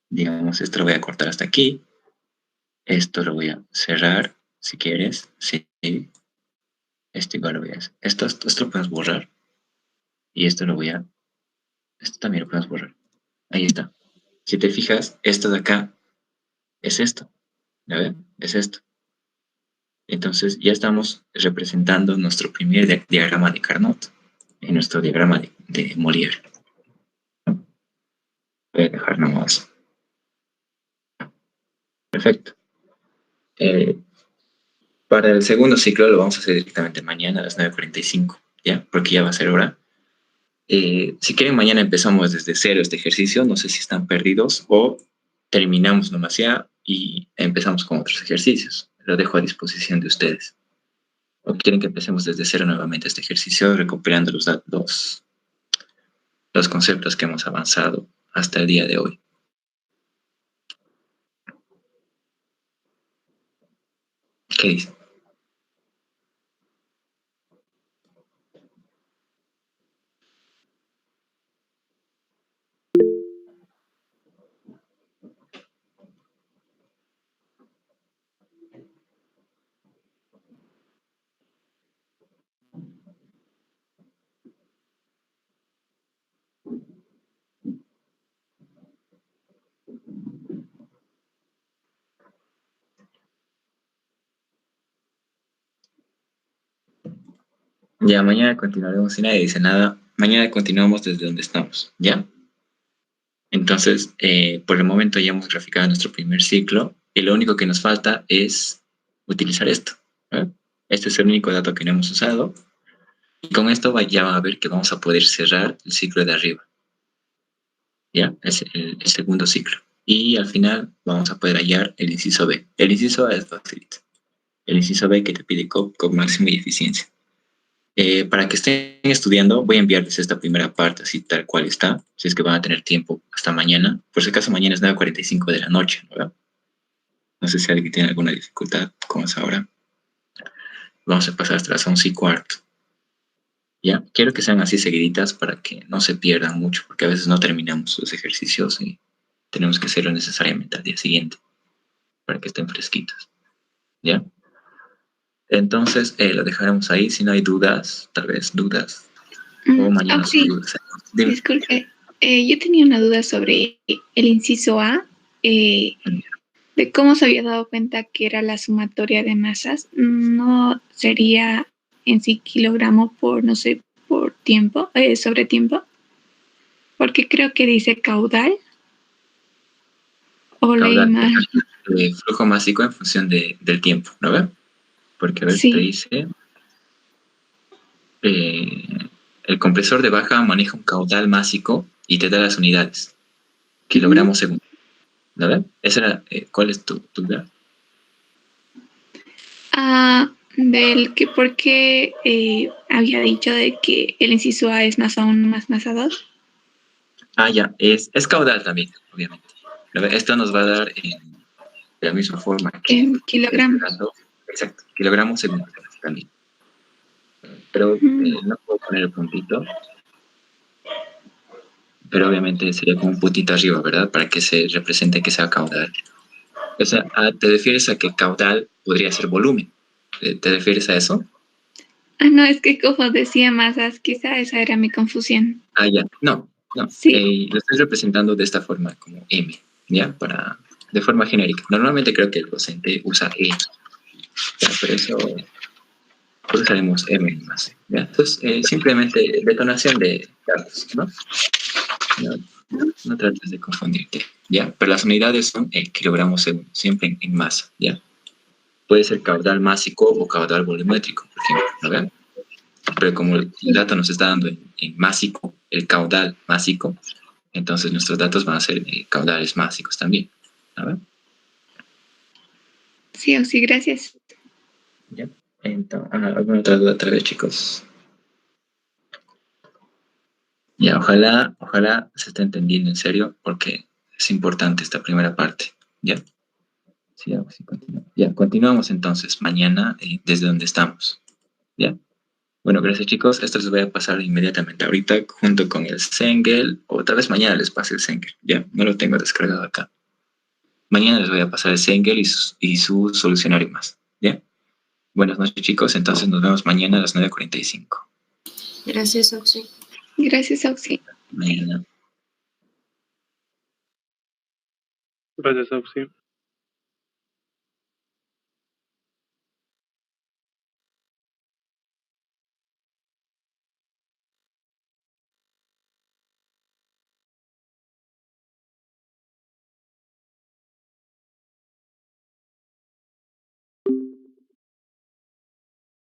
Digamos, esto lo voy a cortar hasta aquí. Esto lo voy a cerrar, si quieres. Sí. Esto igual lo voy a hacer. Esto lo puedes borrar. Y esto también lo podemos borrar. Ahí está. Si te fijas, esto de acá es esto. ¿Ya ven? Es esto. Entonces ya estamos representando nuestro primer diagrama de Carnot en nuestro diagrama de Molière. Voy a dejar nomás. Perfecto. Para el segundo ciclo lo vamos a hacer directamente mañana a las 9:45, ¿ya? Porque ya va a ser hora. Si quieren, mañana empezamos desde cero este ejercicio. No sé si están perdidos o terminamos nomás ya y empezamos con otros ejercicios. Lo dejo a disposición de ustedes. ¿O quieren que empecemos desde cero nuevamente este ejercicio, recuperando los conceptos que hemos avanzado hasta el día de hoy? ¿Qué dicen? Ya, mañana continuaremos, si nadie dice nada, mañana continuamos desde donde estamos, ¿ya? Entonces, por el momento ya hemos graficado nuestro primer ciclo y lo único que nos falta es utilizar esto, ¿eh? Este es el único dato que no hemos usado y con esto ya van a ver que vamos a poder cerrar el ciclo de arriba, ¿ya? Es el segundo ciclo. Y al final vamos a poder hallar el inciso B. El inciso A es facilito. El inciso B que te pide COP máximo y eficiencia. Para que estén estudiando, voy a enviarles esta primera parte así tal cual está, si es que van a tener tiempo hasta mañana. Por si acaso mañana es 9:45 de la noche, ¿verdad? No sé si alguien tiene alguna dificultad con esa hora. Vamos a pasar hasta las 11:15. ¿Ya? Quiero que sean así seguiditas para que no se pierdan mucho, porque a veces no terminamos los ejercicios y tenemos que hacerlo necesariamente al día siguiente para que estén fresquitos. ¿Ya? Entonces, lo dejaremos ahí. Si no hay dudas, tal vez dudas. O mañana okay. dudas. Disculpe, yo tenía una duda sobre el inciso A, de cómo se había dado cuenta que era la sumatoria de masas. No sería en sí kilogramo por, no sé, por tiempo, sobre tiempo, porque creo que dice caudal. O Caudal, leí mal. flujo másico en función del tiempo, ¿no ve? Porque a ver, Sí. te dice el compresor de baja maneja un caudal másico y te da las unidades, kilogramos segundo, ¿no ve? Esa era, ¿cuál es tu duda? Del que porque había dicho de que el inciso A es masa 1 más masa 2. Ya, es caudal también, obviamente. ¿No ve? Esto nos va a dar de la misma forma que kilogramos. Exacto, kilogramos segundo también. pero no puedo poner el puntito. Pero obviamente sería como un puntito arriba, ¿verdad? Para que se represente que sea caudal. O sea, ¿te refieres a que caudal podría ser volumen? ¿Te refieres a eso? No, es que como decía masas, quizá esa era mi confusión. Ya. No. Sí. Lo estoy representando de esta forma, como M, ¿ya? De forma genérica. Normalmente creo que el docente usa E. Ya, por eso usaremos M más. ¿Ya? Entonces, simplemente detonación de datos, ¿no? No trates de confundirte, ¿ya? Pero las unidades son kilogramos segundo, siempre en masa, ¿ya? Puede ser caudal másico o caudal volumétrico, por ejemplo, ¿no ven? Pero como el dato nos está dando en másico, el caudal másico, entonces nuestros datos van a ser caudales másicos también, ¿no ven? Sí, o sí, gracias. ¿Ya? Entonces, ¿alguna otra duda otra vez, chicos? Ya, ojalá se esté entendiendo en serio, porque es importante esta primera parte, ¿ya? Sí, continuamos. Ya, continuamos entonces mañana desde donde estamos, ¿ya? Bueno, gracias chicos. Esto les voy a pasar inmediatamente ahorita junto con el Sengel, o tal vez mañana les pase el Sengel, ¿ya? No lo tengo descargado acá. Mañana les voy a pasar el Sengel y su solucionario más, ¿ya? Buenas noches chicos, entonces nos vemos mañana a las 9:45. Gracias, Oxy. Gracias, Oxy. Mañana. Gracias, Oxy.